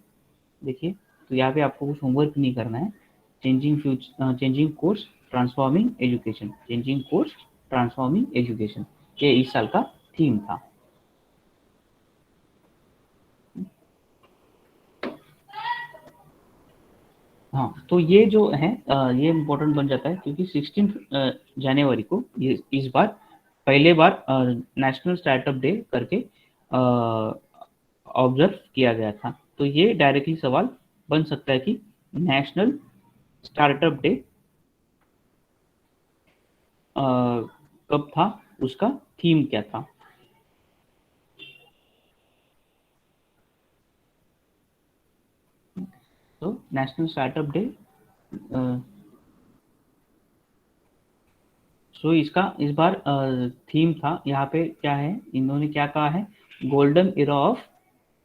देखिए। तो यहाँ पे आपको कुछ होमवर्क नहीं करना है। Changing course transforming education, changing course transforming education, ये इस साल का थीम था। हाँ, तो ये जो है ये इम्पोर्टेंट बन जाता है, क्योंकि 16 जनवरी को ये इस बार पहले बार नेशनल स्टार्टअप डे करके ऑब्जर्व किया गया था। तो ये डायरेक्टली सवाल बन सकता है कि नेशनल स्टार्टअप डे कब था, उसका थीम क्या था। तो नेशनल स्टार्टअप डे, सो इसका इस बार थीम था, यहाँ पे क्या है, इन्होंने क्या कहा है, गोल्डन इरा ऑफ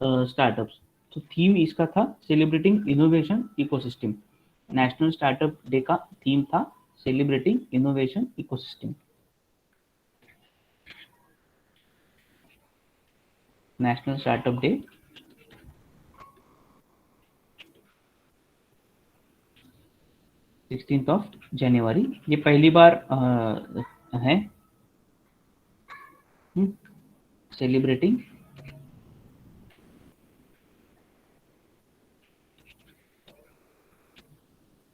स्टार्टअप्स। तो थीम इसका था celebrating innovation ecosystem. National startup day का थीम था celebrating innovation ecosystem. National startup day 16 जनवरी, ये पहली बार है सेलिब्रेटिंग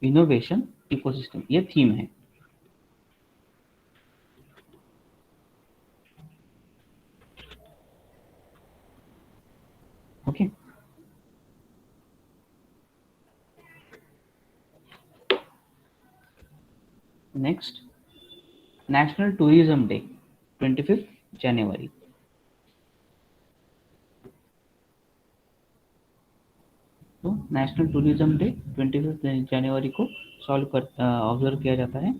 इनोवेशन इकोसिस्टम, ये थीम है। Okay, next national tourism day 25 जनवरी। तो नेशनल टूरिज्म डे 25 जनवरी को ऑब्जर्व किया जाता है।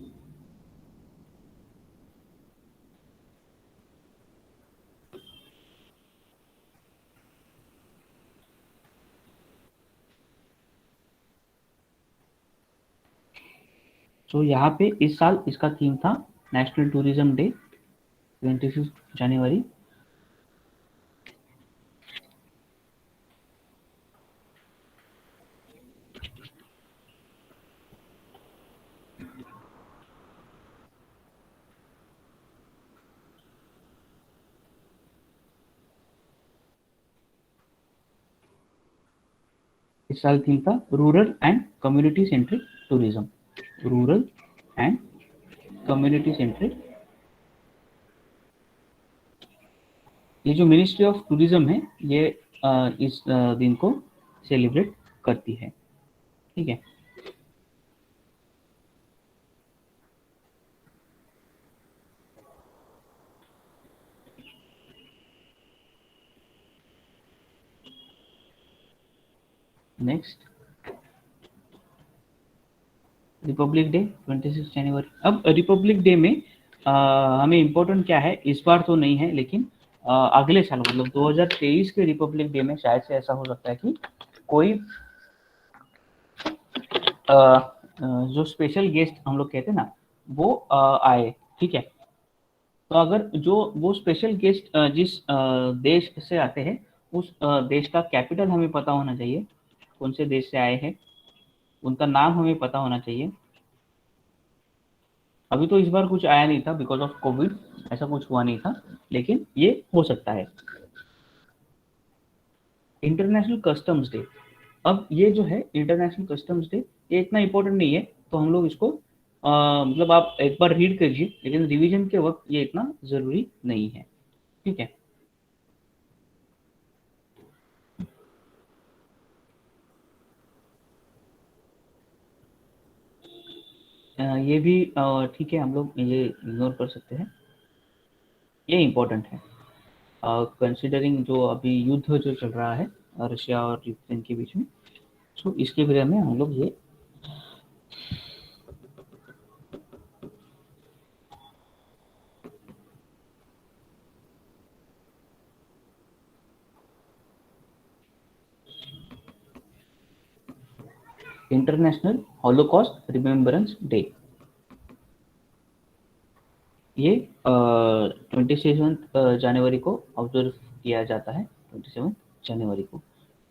तो यहाँ पे इस साल इसका थीम था नेशनल टूरिज्म डे 25 जनवरी। इस साल थीम था rural and community centric tourism. Rural and community centric. ये जो मिनिस्ट्री ऑफ टूरिज्म है ये इस दिन को सेलिब्रेट करती है। ठीक है, नेक्स्ट रिपब्लिक डे 26 जनवरी। अब रिपब्लिक डे में हमें इम्पोर्टेंट क्या है, इस बार तो नहीं है लेकिन अगले साल मतलब 2023 के रिपब्लिक डे में शायद से ऐसा हो सकता है कि कोई जो स्पेशल गेस्ट हम लोग कहते हैं ना वो आए। ठीक है, तो अगर जो वो स्पेशल गेस्ट जिस देश से आते हैं उस देश का कैपिटल हमें पता होना चाहिए, कौन से देश से आए हैं, उनका नाम हमें पता होना चाहिए। अभी तो इस बार कुछ आया नहीं था बिकॉज ऑफ कोविड, ऐसा कुछ हुआ नहीं था, लेकिन ये हो सकता है। इंटरनेशनल कस्टम्स डे, अब ये जो है इंटरनेशनल कस्टम्स डे ये इतना इम्पोर्टेंट नहीं है, तो हम लोग इसको मतलब आप एक बार रीड कीजिए, लेकिन रिवीजन के वक्त ये इतना जरूरी नहीं है। ठीक है, ये भी ठीक है, हम लोग ये इग्नोर कर सकते हैं, ये इम्पोर्टेंट है कंसिडरिंग जो अभी युद्ध जो चल रहा है रशिया और यूक्रेन के बीच में। तो इसके बारे में हम लोग ये इंटरनेशनल हॉलोकॉस्ट रिमेम्बरेंस डे, ये 27 जनवरी को ऑब्जर्व किया जाता है। 27 जनवरी को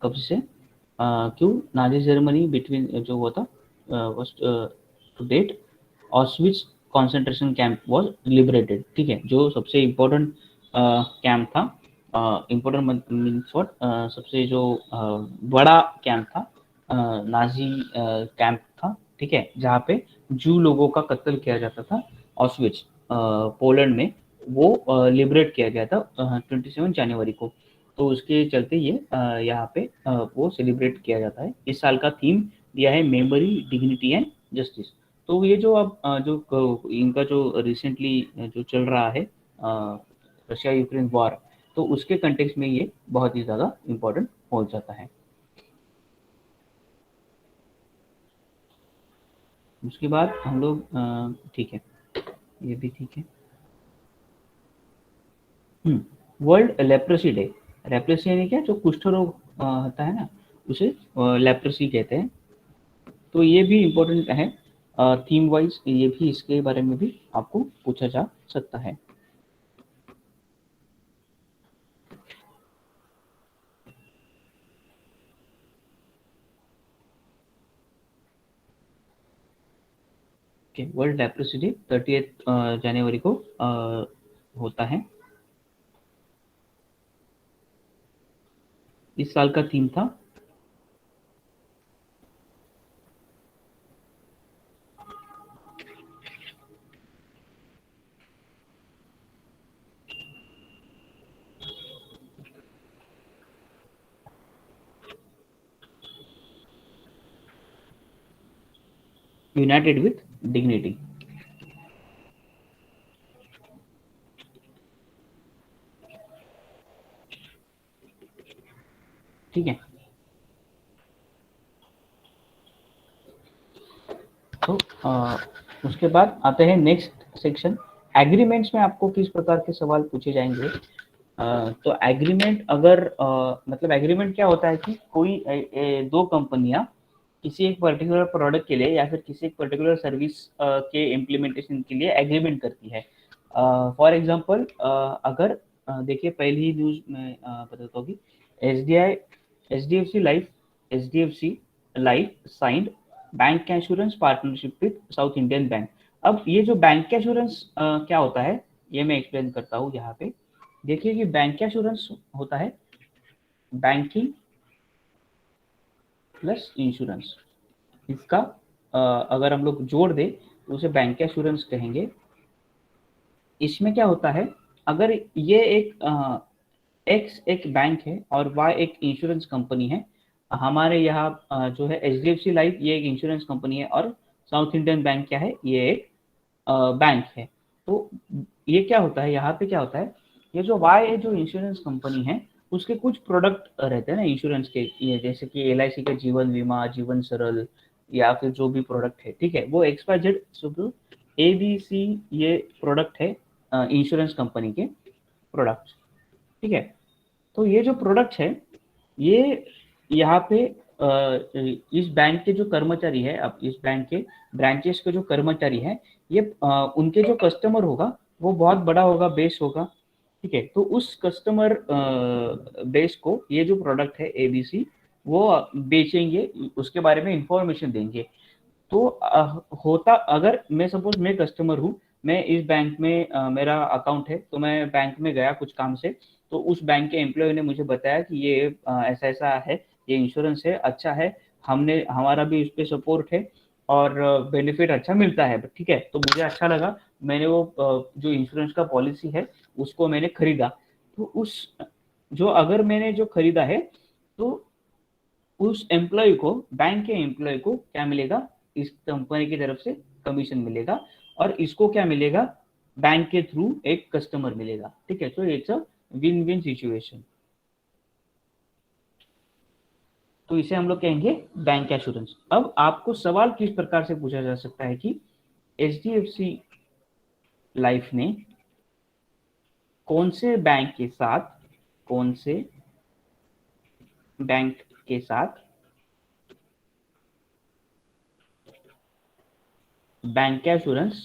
कब से क्यों, नाजी जर्मनी बिटवीन जो हुआ था to date auschwitz concentration camp was liberated. ठीक है, जो सबसे इम्पोर्टेंट कैंप था, इम्पोर्टेंट मीन्स व्हाट, सबसे जो बड़ा कैंप था, नाजी कैंप था। ठीक है, जहाँ पे जू लोगों का कत्ल किया जाता था, ऑस्विच पोलैंड में, वो लिबरेट किया गया था 27 जनवरी को। तो उसके चलते ये यहाँ पे वो सेलिब्रेट किया जाता है। इस साल का थीम दिया है मेमोरी, डिग्निटी एंड जस्टिस। तो ये जो अब इनका जो रिसेंटली जो चल रहा है रशिया यूक्रेन वॉर, तो उसके कंटेक्स्ट में ये बहुत ही ज़्यादा इम्पोर्टेंट हो जाता है। उसके बाद हम लोग ठीक है, ये भी ठीक है। वर्ल्ड लेप्रेसी डे, लेप्रेसी यानी क्या, जो कुष्ठ रोग होता है ना, उसे लेप्रेसी कहते हैं। तो ये भी इम्पोर्टेंट है थीम वाइज, ये भी इसके बारे में भी आपको पूछा जा सकता है। ओके, वर्ल्ड लेप्रोसी डे 30 जनवरी को होता है। इस साल का थीम था यूनाइटेड विथ डिग्निटी। ठीक है, तो उसके बाद आते हैं नेक्स्ट सेक्शन, एग्रीमेंट्स में आपको किस प्रकार के सवाल पूछे जाएंगे। तो एग्रीमेंट अगर मतलब एग्रीमेंट क्या होता है कि कोई दो कंपनियां किसी एक पर्टिकुलर प्रोडक्ट के लिए या फिर किसी एक पर्टिकुलर सर्विस के इम्प्लीमेंटेशन के लिए एग्रीमेंट करती है। फॉर एग्जांपल अगर देखिए पहली ही न्यूज में बताता हूँ कि HDFC life signed bank insurance partnership with south Indian bank. अब ये जो बैंक इंश्योरेंस क्या होता है ये मैं एक्सप्लेन करता हूँ यहाँ पे। देखिए कि बैंक इंश्योरेंस होता है बैंकिंग प्लस इंश्योरेंस, इसका अगर हम लोग जोड़ दें तो उसे बैंक इंश्योरेंस कहेंगे। इसमें क्या होता है, अगर ये एक्स एक बैंक है और वाई एक इंश्योरेंस कंपनी है, हमारे यहाँ जो है एचडीएफसी लाइफ ये एक इंश्योरेंस कंपनी है और साउथ इंडियन बैंक क्या है, ये एक बैंक है। तो ये क्या होता है, यहाँ पे क्या होता है, ये जो वाई जो इंश्योरेंस कंपनी है उसके कुछ प्रोडक्ट रहते हैं ना इंश्योरेंस के, ये जैसे कि एलआईसी का जीवन बीमा, जीवन सरल या फिर जो भी प्रोडक्ट है, ठीक है, वो XYZ ABC ये प्रोडक्ट है इंश्योरेंस कंपनी के प्रोडक्ट। ठीक है, तो ये जो प्रोडक्ट है ये यहाँ पे इस बैंक के जो कर्मचारी है, अब इस बैंक के ब्रांचेस के जो कर्मचारी है ये उनके जो कस्टमर होगा वो बहुत बड़ा होगा, बेस होगा। ठीक है, तो उस कस्टमर बेस को ये जो प्रोडक्ट है ABC वो बेचेंगे, उसके बारे में इंफॉर्मेशन देंगे। तो होता अगर मैं सपोज मैं कस्टमर हूँ, मैं इस बैंक में मेरा अकाउंट है, तो मैं बैंक में गया कुछ काम से, तो उस बैंक के एम्प्लॉय ने मुझे बताया कि ये ऐसा ऐसा है, ये इंश्योरेंस है, अच्छा है, हमने हमारा भी इस पे सपोर्ट है और बेनिफिट अच्छा मिलता है। ठीक है, तो मुझे अच्छा लगा, मैंने वो जो इंश्योरेंस का पॉलिसी है उसको मैंने खरीदा। तो उस जो अगर मैंने जो खरीदा है तो उस एम्प्लॉय को, बैंक के एम्प्लॉय को क्या मिलेगा, इस कंपनी की तरफ से कमीशन मिलेगा और इसको क्या मिलेगा, बैंक के थ्रू एक कस्टमर मिलेगा। ठीक है, तो it's a win win situation. तो इसे हम लोग कहेंगे बैंक एश्योरेंस। अब आपको सवाल किस प्रकार से पूछा जा सकता है कि एचडीएफसी लाइफ ने कौन से बैंक के साथ, कौन से बैंक के साथ बैंक एश्योरेंस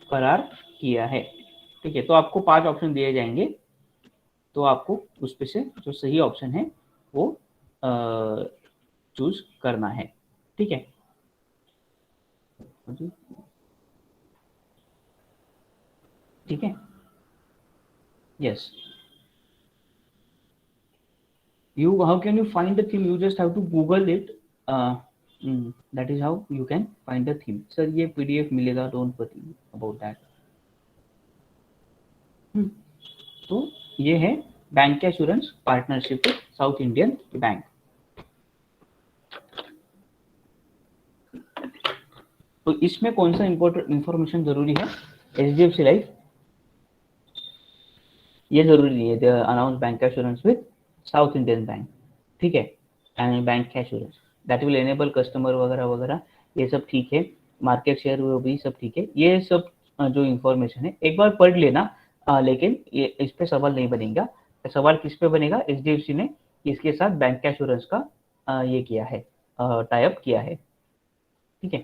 करार किया है। ठीक है, तो आपको 5 ऑप्शन दिए जाएंगे, तो आपको उसमें से जो सही ऑप्शन है वो चूज करना है। ठीक है, ठीक है, yes. You, how can you find the theme? You just have to Google it. That is how you can find the theme. Sir, ये PDF मिलेगा, don't worry about that. तो ये है bank assurance partnership with south Indian bank. तो इसमें कौन सा इंपॉर्टेंट इंफॉर्मेशन जरूरी है, एचडीएफसी लाइफ ये जरूरी नहीं है, announce bank assurance with south Indian bank. ठीक है, and bank assurance that will enable customer वगैरह वगैरह, ये सब ठीक है, मार्केट शेयर वो भी सब ठीक है, ये सब जो इंफॉर्मेशन है एक बार पढ़ लेना। लेकिन ये इस पे सवाल नहीं बनेगा। सवाल किस पे बनेगा, एचडीएफसी ने इसके साथ बैंक एश्योरेंस का ये किया है, टाई अप किया है। ठीक है,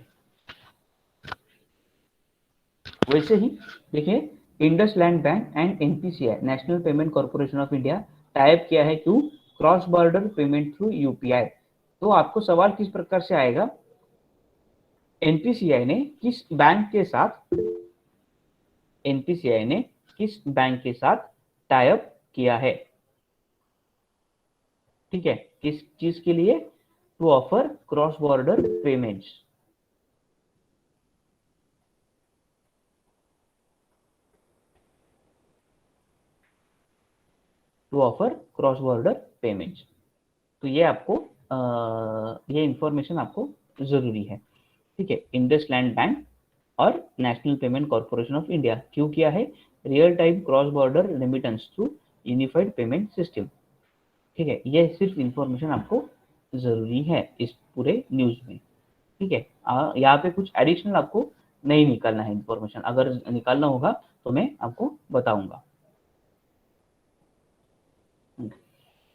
वैसे ही देखिए Indus land bank and NPCI national payment corporation of India type किया है, क्यों, cross border payment through UPI. तो आपको सवाल किस प्रकार से आएगा, एनपीसीआई ने किस बैंक के साथ एनपीसीआई ने किस बैंक के साथ टाई अप किया है, ठीक है, किस चीज के लिए, to offer cross border payments, to offer cross border payments. तो ये आपको ये इंफॉर्मेशन आपको जरूरी है, ठीक है। इंडसलैंड बैंक और national payment corporation of India क्यों किया है, real time cross border remittance through unified payment system, ठीक है। ये सिर्फ इंफॉर्मेशन आपको जरूरी है इस पूरे न्यूज में, ठीक है। यहाँ पे कुछ एडिशनल आपको नहीं निकालना है इंफॉर्मेशन, अगर निकालना होगा तो मैं आपको बताऊंगा।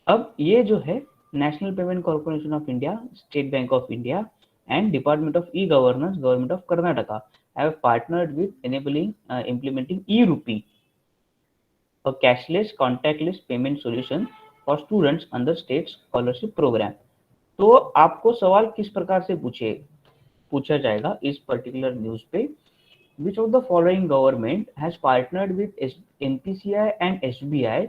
अब ये जो है national payment corporation of India, state bank of India and department of e governance, government of Karnataka have partnered with enabling implementing e-rupee, a cashless contactless payment solution for students under state scholarship program। तो आपको सवाल किस प्रकार से पूछा जाएगा इस पर्टिकुलर न्यूज पे, which of the following government has partnered with NPCI and SBI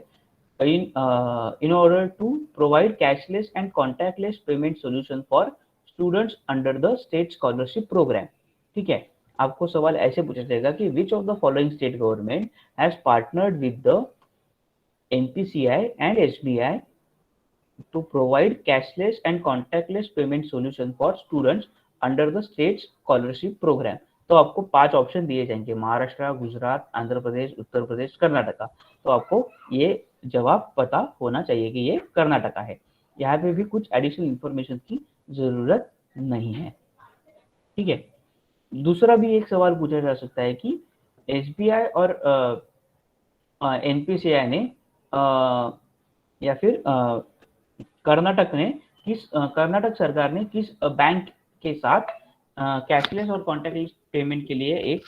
in order to provide cashless and contactless payment solution for students under the state scholarship program, ठीक है। आपको सवाल ऐसे पूछा जाएगा कि which of the following state government has partnered with the NPCI and SBI to provide cashless and contactless payment solution for students under the state scholarship program। तो आपको 5 ऑप्शन दिए जाएंगे, महाराष्ट्र, गुजरात, आंध्र प्रदेश, उत्तर प्रदेश, कर्नाटका। तो आपको ये जवाब पता होना चाहिए कि ये कर्नाटका है। यहाँ पे भी कुछ एडिशनल इंफॉर्मेशन की जरूरत नहीं है, ठीक है। दूसरा भी एक सवाल पूछा जा सकता है कि एसबीआई और एनपीसीआई ने या फिर कर्नाटक सरकार ने किस बैंक के साथ कैशलेस और कॉन्टैक्टलेस पेमेंट के लिए एक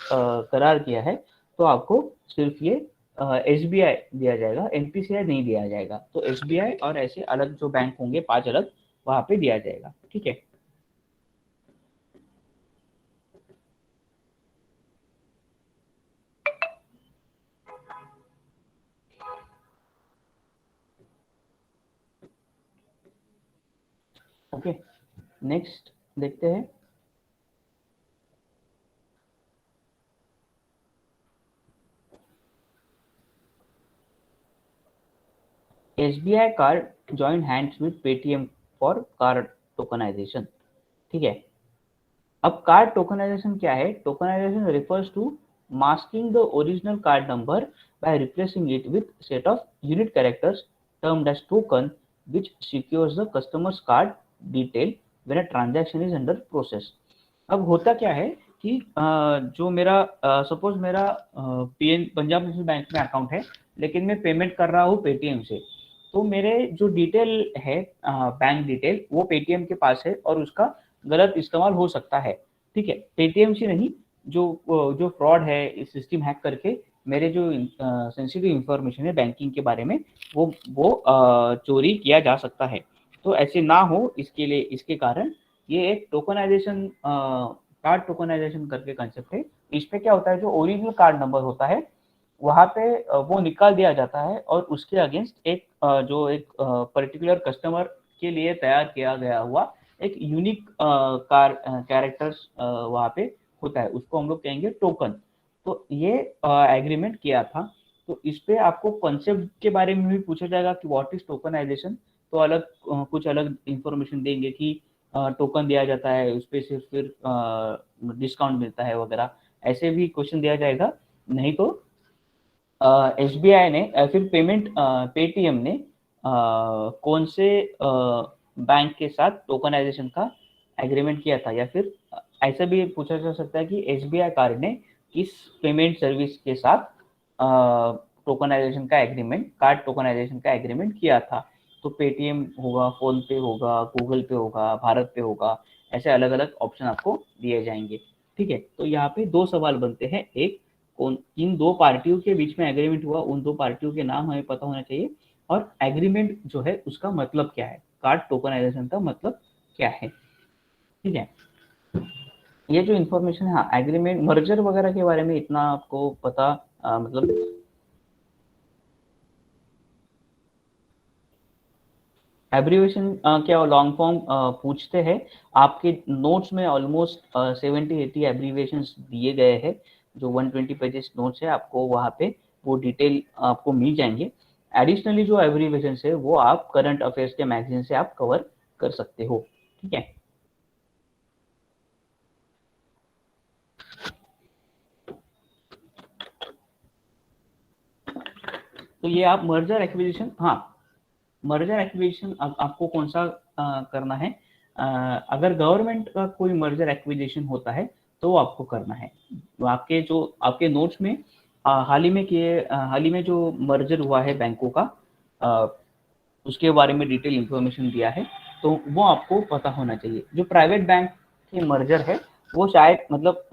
करार किया है। तो आपको सिर्फ ये एसबीआई दिया जाएगा, एनपीसीआई नहीं दिया जाएगा। तो एसबीआई और ऐसे अलग जो बैंक होंगे 5 अलग, वहां पे दिया जाएगा, ठीक है। ओके, नेक्स्ट देखते हैं। SBI card joined hands with Paytm for card tokenization, ठीक है। अब कार्ड टोकनाइजेशन क्या है, tokenisation refers to masking the original card number by replacing it with set of unique characters termed as token which secures the customer's card detail when a transaction is under process। अब होता क्या है कि जो मेरा सपोज मेरा पीएन पंजाब नेशनल बैंक में अकाउंट है, लेकिन मैं पेमेंट कर रहा हूँ पेटीएम से, तो मेरे जो डिटेल है बैंक डिटेल वो पेटीएम के पास है और उसका गलत इस्तेमाल हो सकता है, ठीक है। पेटीएम से नहीं, जो फ्रॉड है इस सिस्टम हैक करके मेरे जो सेंसिटिव इंफॉर्मेशन है बैंकिंग के बारे में वो चोरी किया जा सकता है। तो ऐसे ना हो इसके लिए, इसके कारण ये एक टोकनाइजेशन कार्ड टोकनाइजेशन करके कंसेप्ट है। इस पे क्या होता है, जो ओरिजिनल कार्ड नंबर होता है वहां पे वो निकाल दिया जाता है और उसके अगेंस्ट एक जो एक पर्टिकुलर कस्टमर के लिए तैयार किया गया हुआ एक यूनिक कैरेक्टर्स वहां पे होता है, उसको हम लोग कहेंगे टोकन। तो ये एग्रीमेंट किया था। तो इस पे आपको कॉन्सेप्ट के बारे में भी पूछा जाएगा कि व्हाट इज टोकनाइजेशन। तो अलग कुछ अलग इंफॉर्मेशन देंगे कि टोकन दिया जाता है, उस पर सिर्फ फिर डिस्काउंट मिलता है वगैरह, ऐसे भी क्वेश्चन दिया जाएगा। नहीं तो एसबीआई ने फिर पेटीएम ने कौन से बैंक के साथ टोकनाइजेशन का एग्रीमेंट किया था, या फिर ऐसा भी पूछा जा सकता है कि एसबीआई कार्ड ने किस पेमेंट सर्विस के साथ टोकनाइजेशन का एग्रीमेंट, कार्ड टोकनाइजेशन का एग्रीमेंट किया था। तो पेटीएम होगा, फोन पे होगा, गूगल पे होगा, भारत पे होगा, ऐसे अलग अलग ऑप्शन आपको दिए जाएंगे, ठीक है। तो यहाँ पे 2 सवाल बनते हैं, एक कौन इन 2 पार्टियों के बीच में एग्रीमेंट हुआ, उन 2 पार्टियों के नाम हमें पता होना चाहिए, और एग्रीमेंट जो है उसका मतलब क्या है, कार्ड टोकनाइजेशन का मतलब क्या है, ठीक है। ये जो इन्फॉर्मेशन है, हाँ, एग्रीमेंट मर्जर वगैरह के बारे में इतना आपको पता मतलब एब्रीवेशन क्या लॉन्ग फॉर्म पूछते हैं। आपके नोट्स में ऑलमोस्ट 70-80 एब्रीवेशंस दिए गए हैं। जो 120 पेजेस नोट्स है, आपको वहाँ पे वो डिटेल आपको मिल जाएंगे। एडिशनली जो एब्रीवेशंस है वो आप करंट अफेयर्स के मैगजीन से आप कवर कर सकते हो, ठीक है। तो ये आप मर्जर एक्विजिशन, हाँ, मर्जर एक्विजिशन आपको कौन सा करना है। अगर गवर्नमेंट का कोई मर्जर एक्विजिशन होता है तो आपको करना है। तो आपके नोट्स में हाल ही में जो मर्जर हुआ है बैंकों का, अ, उसके बारे में डिटेल इंफॉर्मेशन दिया है, तो वो आपको पता होना चाहिए। जो प्राइवेट बैंक के मर्जर है वो शायद मतलब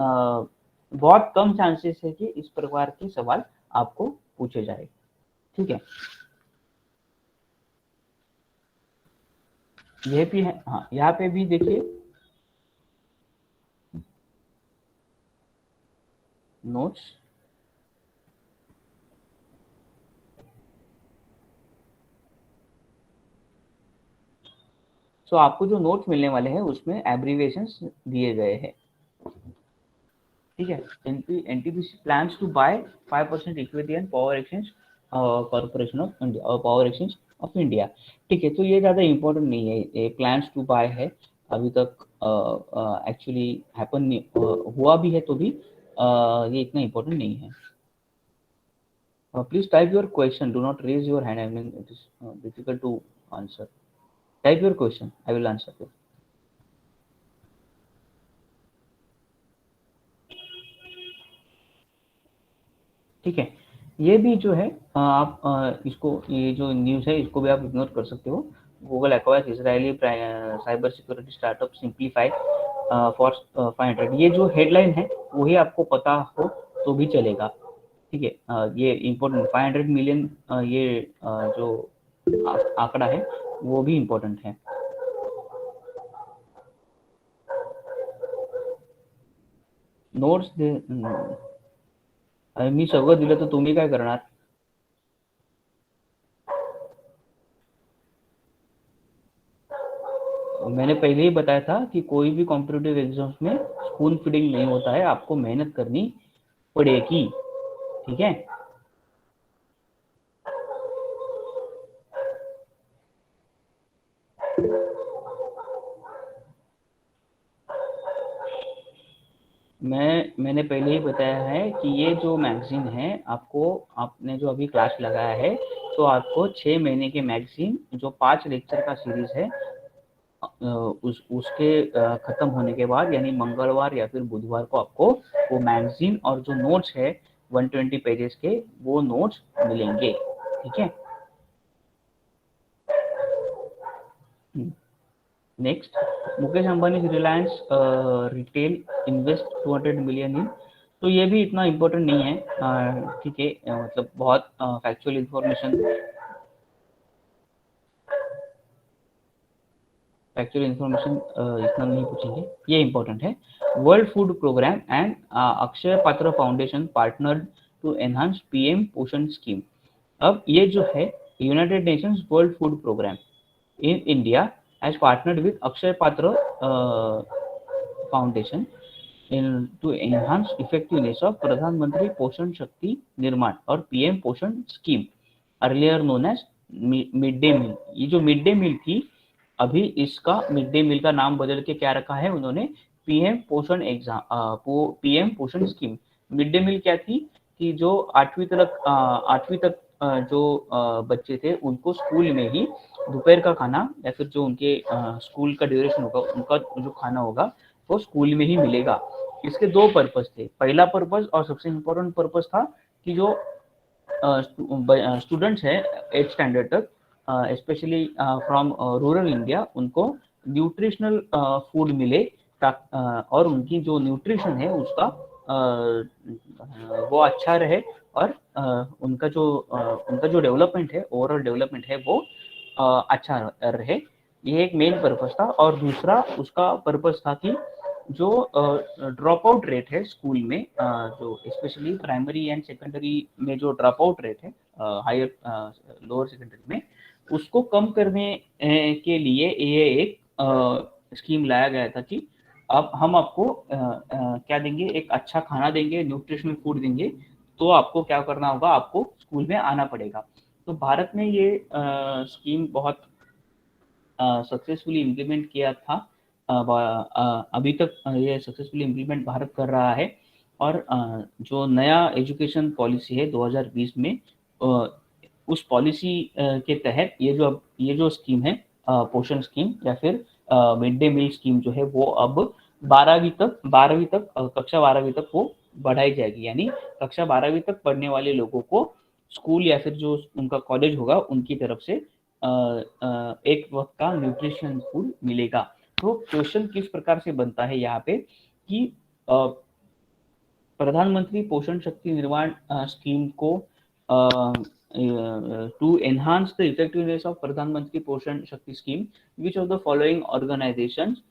बहुत कम चांसेस है कि इस प्रकार के सवाल आपको पूछे जाए, ठीक है। यह भी है, हाँ, यहाँ पे भी देखिए नोट्स। सो आपको जो नोट्स मिलने वाले हैं उसमें एब्रीविएशंस दिए गए हैं, ठीक है। NTPC plans to buy 5% equity and Power Exchange Corporation of India और पावर एक्सचेंज ऑफ इंडिया, ठीक है। तो ये ज़्यादा इम्पोर्टेंट नहीं है, ये प्लान्स टू बाय है, अभी तक एक्चुअली हैपन नहीं हुआ भी है, तो भी ये इतना इम्पोर्टेंट नहीं है। Please type your question, do not raise your hand, I mean it is difficult to answer. Type your question, I will answer you, ठीक है। ये भी जो है आप इसको, ये जो न्यूज़ है इसको भी आप इग्नोर कर सकते हो। Google acquires Israeli cyber security startup simplify for 500, ये जो हेडलाइन है वही आपको पता हो तो भी चलेगा, ठीक है। ये इम्पोर्टेंट 500 मिलियन, ये जो आंकड़ा है वो भी इम्पोर्टेंट है। नोट्स दे, मी सगळं दिलं तर तुम्ही काय करणार। मैंने पहले ही बताया था कि कोई भी कॉम्पिटिटिव एग्जाम्स में स्पून फीडिंग नहीं होता है, आपको मेहनत करनी पड़ेगी, ठीक है। मैंने पहले ही बताया है कि ये जो मैगजीन है, आपको, आपने जो अभी क्लास लगाया है, तो आपको 6 महीने के मैगजीन जो 5 लेक्चर का सीरीज है, उसके खत्म होने के बाद यानी मंगलवार या फिर बुधवार को आपको वो मैगजीन और जो नोट्स है 120 पेजेस के वो नोट्स मिलेंगे, ठीक है। Next, Mukesh Ambani Reliance retail invest 200 million in, तो ये भी इतना इम्पोर्टेंट नहीं है, ठीक है। मतलब बहुत फैक्चुअल इंफॉर्मेशन, इतना नहीं पूछेंगे, ये इम्पोर्टेंट है। World food programme and Akshay Patra foundation partnered to enhance PM Poshan scheme. अब ये जो है united nations world food programme in India has partnered with Akshay Patra Foundation to enhance effectiveness of Pradhan Mantri Poshan Shakti Nirman और PM Poshan scheme, earlier known as mid day meal. ये जो मिड डे मील थी, अभी इसका मिड डे मील का नाम बदल के क्या रखा है उन्होंने, पीएम पोषण PM Poshan scheme. Mid day मील क्या थी कि जो 8वीं तक जो बच्चे थे उनको स्कूल में ही दोपहर का खाना या फिर जो उनके स्कूल का ड्यूरेशन होगा, उनका जो खाना होगा वो स्कूल में ही मिलेगा। इसके दो पर्पस थे। पहला पर्पस और सबसे इम्पोर्टेंट पर्पस था कि जो स्टूडेंट्स हैं 8th स्टैंडर्ड तक, स्पेशली फ्रॉम रूरल इंडिया, उनको न्यूट्रिशनल फूड मिले, और उनकी जो न्यूट्रिशन है उसका वो अच्छा रहे, और उनका जो डेवलपमेंट है, ओवरऑल डेवलपमेंट है वो अच्छा रहे। ये एक मेन पर्पस था। और दूसरा उसका पर्पस था कि जो ड्रॉप आउट रेट है स्कूल में, जो स्पेशली प्राइमरी एंड सेकेंडरी में जो ड्रॉप आउट रेट है हायर लोअर सेकेंडरी में, उसको कम करने के लिए ये एक स्कीम लाया गया था कि अब हम आपको क्या देंगे, एक अच्छा खाना देंगे, न्यूट्रिशनल फूड देंगे, तो आपको क्या करना होगा, आपको स्कूल में आना पड़ेगा। तो भारत ने ये स्कीम बहुत सक्सेसफुली इम्प्लीमेंट किया था। अभी तक ये सक्सेसफुली इम्प्लीमेंट भारत कर रहा है। और जो नया एजुकेशन पॉलिसी है 2020 में, उस पॉलिसी के तहत ये जो स्कीम है, पोषण स्कीम या फिर मिड डे मील स्कीम जो है, वो अब 12वीं तक कक्षा 12वीं तक वो बढ़ाई जाएगी। यानी कक्षा 12वीं तक पढ़ने वाले लोगों को स्कूल या फिर जो उनका कॉलेज होगा उनकी तरफ से एक वक्त का न्यूट्रिशन फूड मिलेगा। तो क्वेश्चन किस प्रकार से बनता है यहाँ पे कि प्रधानमंत्री पोषण शक्ति निर्माण स्कीम को to enhance the effectiveness of Pradhan Mantri Poshan Shakti scheme, which of the following organisations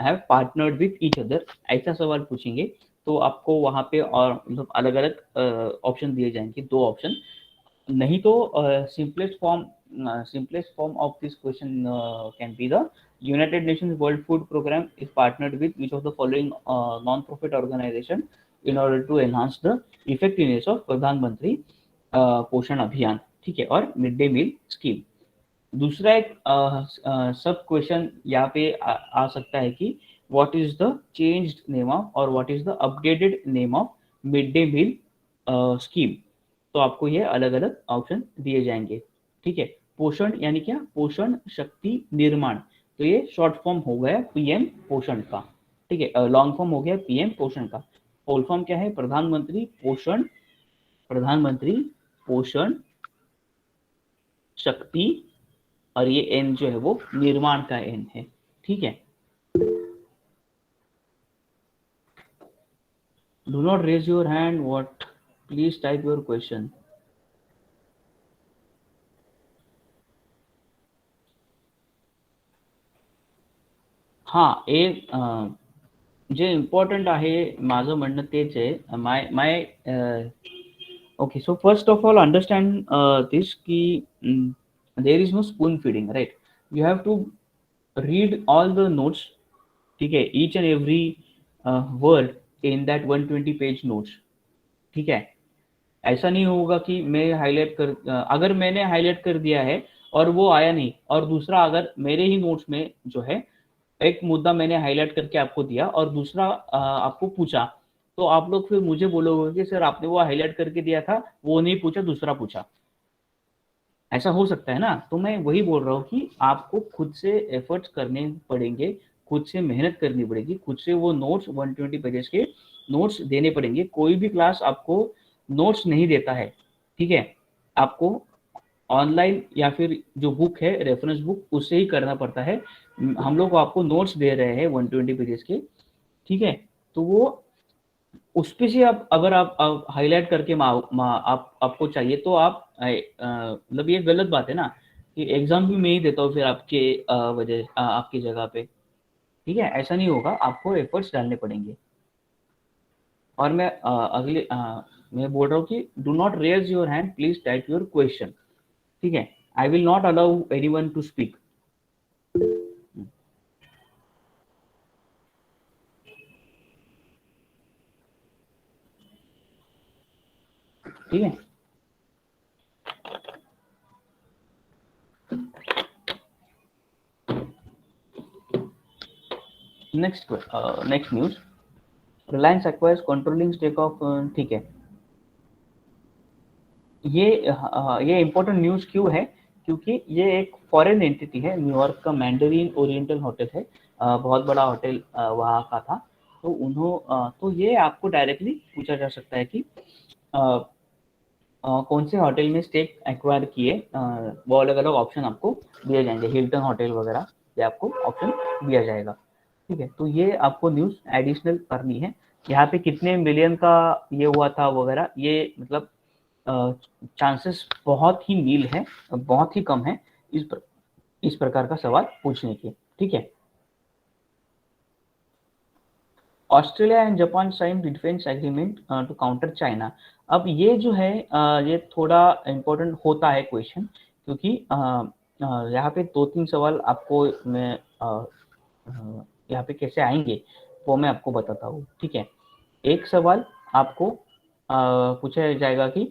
have partnered with each other, ऐसा सवाल पूछेंगे। तो आपको वहाँ पे और मतलब अलग अलग ऑप्शन दिए जाएंगे, 2 ऑप्शन। नहीं तो simplest form of this question can be the United Nations World Food Program is partnered with which of the following non-profit organization in order to enhance the effectiveness of प्रधानमंत्री पोषण अभियान, ठीक है, और मिड डे मील स्कीम। दूसरा एक सब क्वेश्चन यहाँ पे आ सकता है कि what is the changed name of और what is the updated name of mid day meal scheme. तो आपको ये अलग अलग ऑप्शन दिए जाएंगे, ठीक है। पोषण यानी क्या, पोषण शक्ति निर्माण, तो ये शॉर्ट फॉर्म हो गया पीएम पोषण का, ठीक है। लॉन्ग फॉर्म हो गया पीएम पोषण का। फुल फॉर्म क्या है, प्रधानमंत्री पोषण शक्ति, और ये एन जो है वो निर्माण का एन है, ठीक है। Do not raise your hand, what, please type your question. हाँ, जे इम्पॉर्टंट आहे माझं म्हणणं तेच आहे। My okay, so first of all understand this कि there is no spoon feeding, right. You have to read all the notes, ठीक है, each and every word in that 120 page notes, ठीक है। ऐसा नहीं होगा कि मैं अगर मैंने हाईलाइट कर दिया है और वो आया नहीं, और दूसरा अगर मेरे ही नोट्स में जो है एक मुद्दा मैंने हाईलाइट करके आपको दिया और दूसरा आपको पूछा, तो आप लोग फिर मुझे बोलोगे कि सर आपने वो हाईलाइट करके दिया था, वो नहीं पूछा, दूसरा पूछा। ऐसा हो सकता है ना। तो मैं वही बोल रहा हूँ कि आपको खुद से एफर्ट्स करने पड़ेंगे, खुद से मेहनत करनी पड़ेगी, खुद से वो नोट्स 120 पेजेस के नोट्स देने पड़ेंगे। कोई भी क्लास आपको नोट्स नहीं देता है, ठीक है। आपको ऑनलाइन या फिर जो बुक है रेफरेंस बुक, उससे ही करना पड़ता है। हम लोग आपको नोट्स दे रहे हैं 120 पेजेस के, ठीक है। तो वो उस पे से आप अगर आप हाईलाइट करके आपको चाहिए तो आप मतलब ये गलत बात है ना कि एग्जाम भी मैं ही देता हूँ फिर आपके आपकी जगह पे, ठीक है। ऐसा नहीं होगा, आपको एफर्ट्स डालने पड़ेंगे। और मैं मैं बोल रहा हूँ कि do not raise your hand, please type your question, ठीक है। I will not allow anyone to speak. ठीक है। Next news, Reliance acquires controlling stake of, ठीक है। ये इम्पोर्टेंट न्यूज क्यों है, क्योंकि ये एक फॉरेन एंटिटी है, न्यूयॉर्क का मैंडरीन ओरिएंटल होटल है, बहुत बड़ा होटल वहाँ का था। तो तो ये आपको डायरेक्टली पूछा जा सकता है कि कौन से होटल में स्टेक एक्वायर किए, वो अलग अलग ऑप्शन आपको दिए जाएंगे, हिल्टन होटल वगैरह, ये आपको ऑप्शन दिया जाएगा, ठीक है। तो ये आपको न्यूज एडिशनल करनी है। यहाँ पे कितने मिलियन का ये हुआ था वगैरह, ये मतलब चांसेस बहुत ही नील है, बहुत ही कम है। इस प्रकार का सवाल पूछने के, ठीक है। Australia and Japan sign defence agreement to counter China. अब ये जो है ये थोड़ा इम्पोर्टेंट होता है क्वेश्चन, क्योंकि यहाँ पे 2-3 सवाल आपको मैं यहाँ पे कैसे आएंगे वो मैं आपको बताता हूँ, ठीक है। एक सवाल आपको पूछा जाएगा कि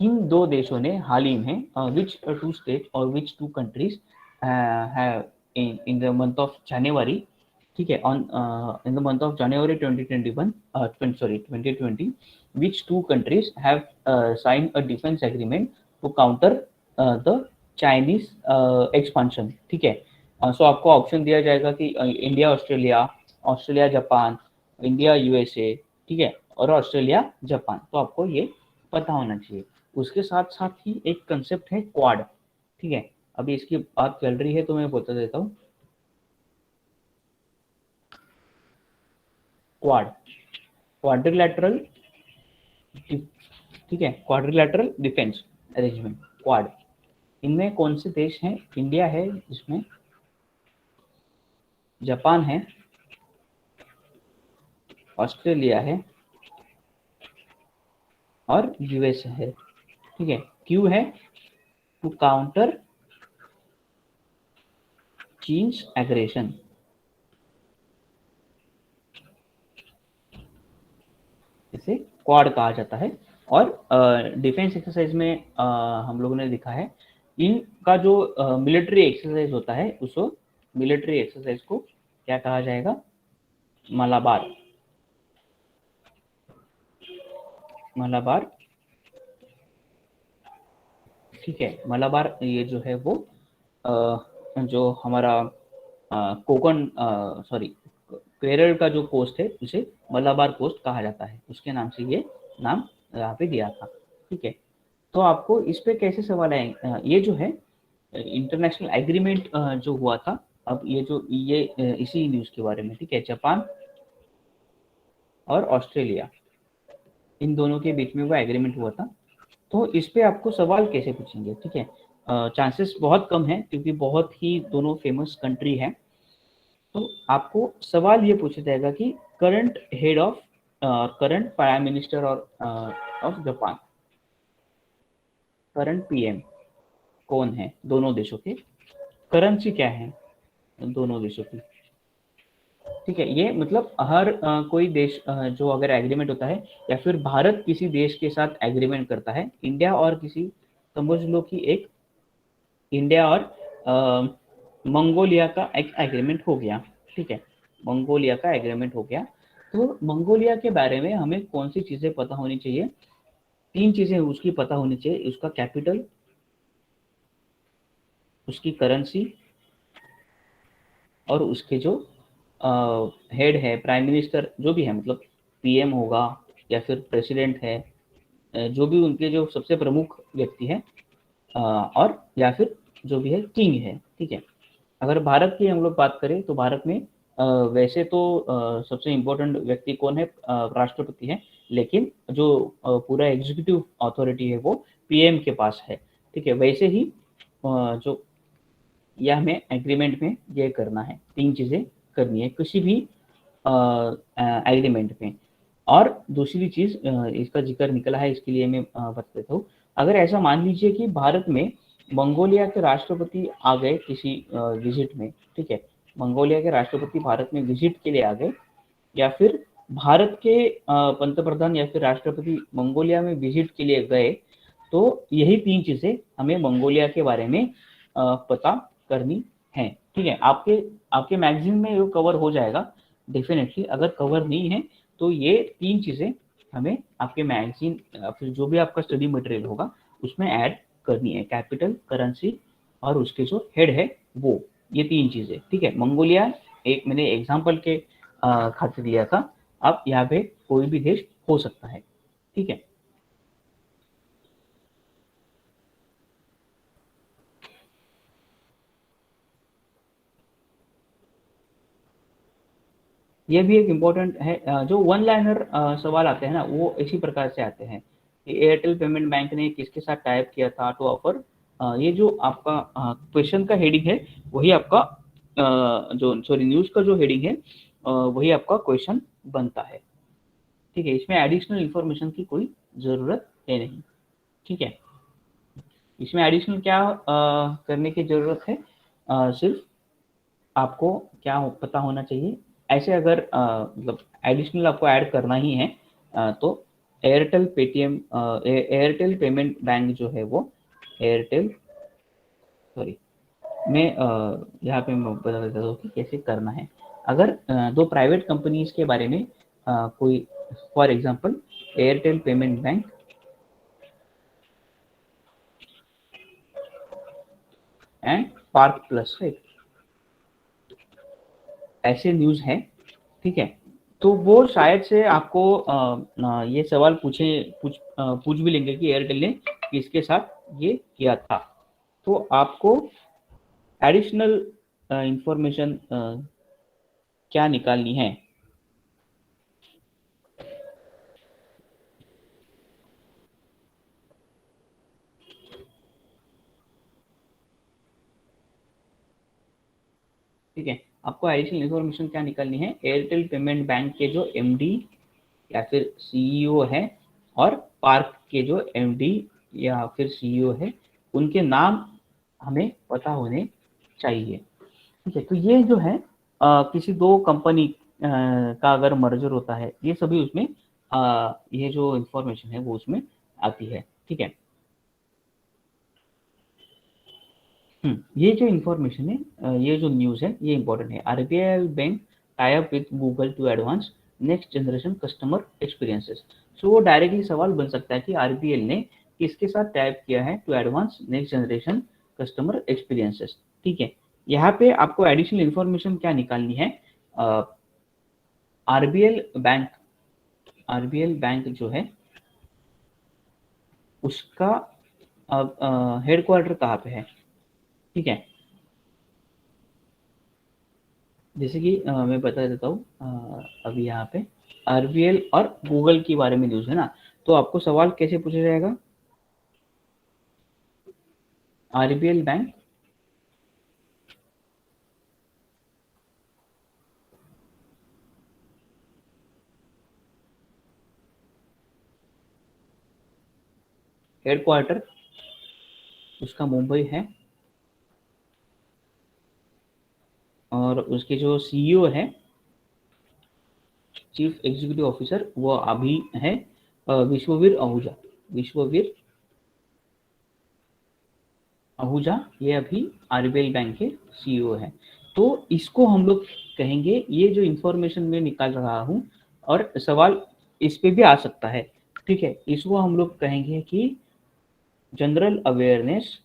किन दो देशों ने हाल ही में विच टू स्टेट और which two countries have in the month of जनवरी, ठीक है, on in the month of जनवरी 2021 2020 which two countries have signed a defense agreement to counter the Chinese expansion, ठीक है। सो आपको ऑप्शन दिया जाएगा कि India Australia, Australia Japan, India USA, ठीक है, और ऑस्ट्रेलिया जापान। तो आपको ये पता होना चाहिए। उसके साथ साथ ही एक कंसेप्ट है क्वाड, ठीक है। अभी इसकी बात चल रही है तो मैं बता देता हूँ। क्वाड, क्वाड्रिलैटरल, ठीक है, क्वाड्रिलैटरल डिफेंस अरेंजमेंट, क्वाड। इनमें कौन से देश हैं? इंडिया है इसमें, जापान है, ऑस्ट्रेलिया है और यूएस है, ठीक है। क्यों है? टू काउंटर चीन्स एग्रेशन, इसे क्वाड कहा जाता है। और डिफेंस एक्सरसाइज में हम लोगों ने लिखा है इनका जो मिलिट्री एक्सरसाइज होता है उसको, मिलिट्री एक्सरसाइज को क्या कहा जाएगा? मलाबार, मलाबार, ठीक है। मलाबार ये जो है वो जो हमारा कोकण सॉरी केरल का जो कोस्ट है उसे मलाबार कोस्ट कहा जाता है, उसके नाम से ये नाम यहाँ पे दिया था, ठीक है। तो आपको इस पे कैसे सवाल आए? ये जो है इंटरनेशनल एग्रीमेंट जो हुआ था, अब ये जो ये इसी न्यूज़ के बारे में, ठीक है। जापान और ऑस्ट्रेलिया, इन दोनों के बीच में वो एग्रीमेंट हुआ था। तो इस पे आपको सवाल कैसे पूछेंगे, ठीक है। चांसेस बहुत कम है क्योंकि बहुत ही दोनों फेमस कंट्री है। तो आपको सवाल ये पूछा जाएगा कि current head of current prime minister और ऑफ जापान, करंट पीएम कौन है दोनों देशों के, करेंसी क्या है दोनों देशों की, ठीक है। ये मतलब हर कोई देश जो अगर एग्रीमेंट होता है या फिर भारत किसी देश के साथ एग्रीमेंट करता है, इंडिया और किसी, समझ लो कि एक इंडिया और मंगोलिया का एक एग्रीमेंट हो गया, ठीक है। मंगोलिया का एग्रीमेंट हो गया, तो मंगोलिया के बारे में हमें कौन सी चीजें पता होनी चाहिए? 3 चीजें उसकी पता होनी चाहिए। उसका कैपिटल, उसकी करेंसी और उसके जो हेड है, प्राइम मिनिस्टर जो भी है, मतलब पीएम होगा या फिर प्रेसिडेंट है, जो भी उनके जो सबसे प्रमुख व्यक्ति है, और या फिर जो भी है किंग है, ठीक है। अगर भारत की हम लोग बात करें तो भारत में वैसे तो सबसे इम्पोर्टेंट व्यक्ति कौन है? राष्ट्रपति है, लेकिन जो पूरा एग्जीक्यूटिव अथॉरिटी है वो पीएम के पास है, ठीक है। वैसे ही जो यह हमें एग्रीमेंट में ये करना है, 3 चीजें करनी है किसी भी एग्रीमेंट में। और दूसरी चीज इसका जिक्र निकला है, इसके लिए मैं बता देता हूँ। अगर ऐसा मान लीजिए कि भारत में मंगोलिया के राष्ट्रपति आ गए किसी विजिट में, ठीक है, मंगोलिया के राष्ट्रपति भारत में विजिट के लिए आ गए, या फिर भारत के पंतप्रधान या फिर राष्ट्रपति मंगोलिया में विजिट के लिए गए, तो यही 3 चीजें हमें मंगोलिया के बारे में पता करनी है, ठीक है। आपके आपके मैगजीन में ये कवर हो जाएगा डेफिनेटली। अगर कवर नहीं है तो ये 3 चीजें हमें आपके मैगजीन फिर जो भी आपका स्टडी मटेरियल होगा उसमें ऐड करनी है, कैपिटल, करेंसी और उसके जो हेड है वो, ये 3 चीजें, ठीक है। मंगोलिया एक मैंने एग्जाम्पल के खातिर लिया था, अब यहाँ पे कोई भी देश हो सकता है, ठीक है। ये भी एक इम्पोर्टेंट है। जो वन लाइनर सवाल आते हैं ना वो इसी प्रकार से आते हैं कि एयरटेल पेमेंट बैंक ने किसके साथ टाइप किया था टू ऑफर ये जो आपका क्वेश्चन का हेडिंग है वही आपका जो सॉरी न्यूज़ का जो हेडिंग है वही आपका क्वेश्चन बनता है। ठीक है, इसमें एडिशनल इंफॉर्मेशन की कोई ज़रूरत है नहीं। ठीक है, इसमें एडिशनल क्या करने की ज़रूरत है, सिर्फ आपको क्या पता होना चाहिए। ऐसे अगर मतलब एडिशनल आपको ऐड करना ही है तो Airtel Paytm Airtel payment bank जो है वो एयरटेल सॉरी मैं यहाँ पे मैं बता देता हूँ कि कैसे करना है। अगर दो प्राइवेट कंपनीज के बारे में कोई for example Airtel payment bank and park plus, right, ऐसे न्यूज़ है। ठीक है, तो वो शायद से आपको ये सवाल पूछ भी लेंगे कि एयरटेल ने किसके साथ ये किया था, तो आपको एडिशनल इंफॉर्मेशन क्या निकालनी है। ठीक है, आपको एडिशनल इंफॉर्मेशन क्या निकालनी है, एयरटेल पेमेंट बैंक के जो एमडी या फिर सीईओ है और पार्क के जो एमडी या फिर सीईओ है उनके नाम हमें पता होने चाहिए। ठीक है, तो ये जो है किसी दो कंपनी का अगर मर्जर होता है ये सभी उसमें ये जो इंफॉर्मेशन है वो उसमें आती है। ठीक है, ये जो इंफॉर्मेशन है ये जो न्यूज़ है ये इंपॉर्टेंट है। RBI bank tie up with Google to advance next generation customer experiences. So वो डायरेक्टली सवाल बन सकता है कि आरबीएल ने किसके साथ टाइप किया है to advance next generation customer experiences. ठीक है, यहाँ पे आपको एडिशनल इंफॉर्मेशन क्या निकालनी है, आरबीएल बैंक जो है उसका हेडक्वार्टर कहाँ पे है। ठीक है, जैसे कि मैं बता देता हूँ अभी यहाँ पे आरबीएल और गूगल के बारे में न्यूज़ है ना, तो आपको सवाल कैसे पूछा जाएगा, आरबीएल बैंक हेडक्वार्टर उसका मुंबई है और उसके जो सीईओ है चीफ एग्जीक्यूटिव ऑफिसर वो अभी है विश्ववीर आहूजा। विश्ववीर आहूजा ये अभी आरबीएल बैंक के सीईओ है। तो इसको हम लोग कहेंगे, ये जो इंफॉर्मेशन मैं निकाल रहा हूँ और सवाल इस पे भी आ सकता है। ठीक है, इसको हम लोग कहेंगे कि general awareness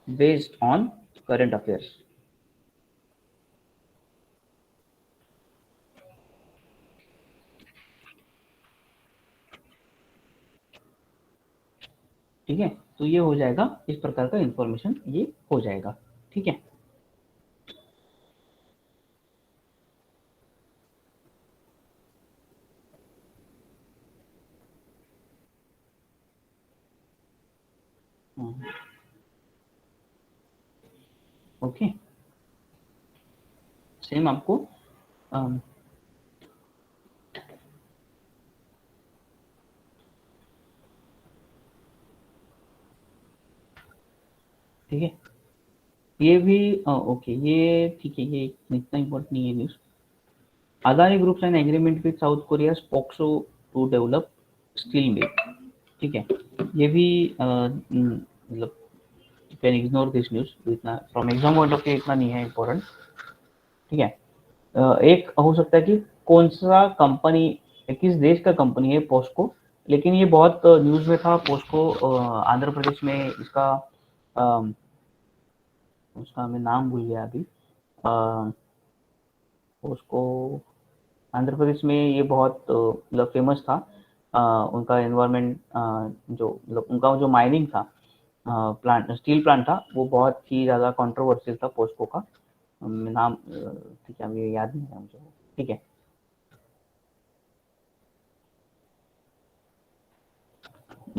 based on current affairs. ठीक है, तो ये हो जाएगा, इस प्रकार का इंफॉर्मेशन ये हो जाएगा। ठीक है, ओके, सेम आपको अम, ठीक है, ये भी ओके, ये ठीक है, ये इतना इम्पोर्टेंट नहीं है news. Adani group sign agreement with South Korea POSCO to develop steel mill. ठीक है, ये भी मतलब कैन इग्नोर दिस न्यूज़, इतना from exam point of view इतना नहीं है इम्पोर्टेंट। ठीक है, एक हो सकता है कि कौन सा कंपनी किस देश का कंपनी है पोस्को, लेकिन ये बहुत न्यूज़ में था पोस्को आंध्र प्रदेश में इसका अम, उसका मैं नाम भूल गया अभी पोस्को आंध्र प्रदेश में ये बहुत मतलब फेमस था। उनका एनवायरनमेंट जो मतलब उनका जो माइनिंग था प्लांट स्टील प्लांट था वो बहुत ही ज़्यादा कंट्रोवर्शियल था पोस्को का। नाम ठीक है अभी याद नहीं है मुझे। ठीक है,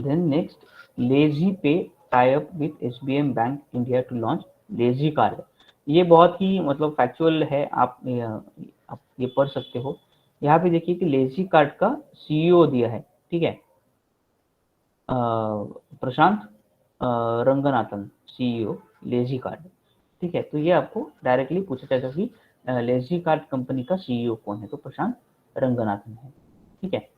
then next, LazyPay tie up with SBM bank India to launch lazy card. ये बहुत ही मतलब फैक्चुअल है, आप ये पढ़ सकते हो। यहाँ पे देखिए कि लेजी कार्ड का CEO दिया है, ठीक है, प्रशांत रंगनाथन, CEO लेजी कार्ड, ठीक है। तो ये आपको डायरेक्टली पूछा जाएगा कि लेजी कार्ड कंपनी का CEO कौन है, तो प्रशांत रंगनाथन है, ठीक है।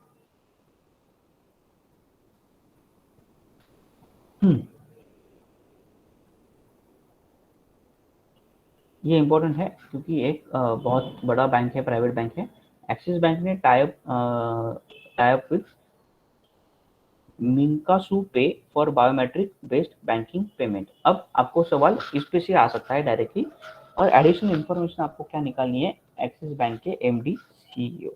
ये इम्पोर्टेंट है क्योंकि एक बहुत बड़ा बैंक है, प्राइवेट बैंक है। एक्सिस बैंक ने टाई अप विथ मिनकासू पे for biometric based banking payment. अब आपको सवाल इस पे से आ सकता है डायरेक्टली, और एडिशनल इन्फॉर्मेशन आपको क्या निकालनी है, एक्सिस बैंक के MD CEO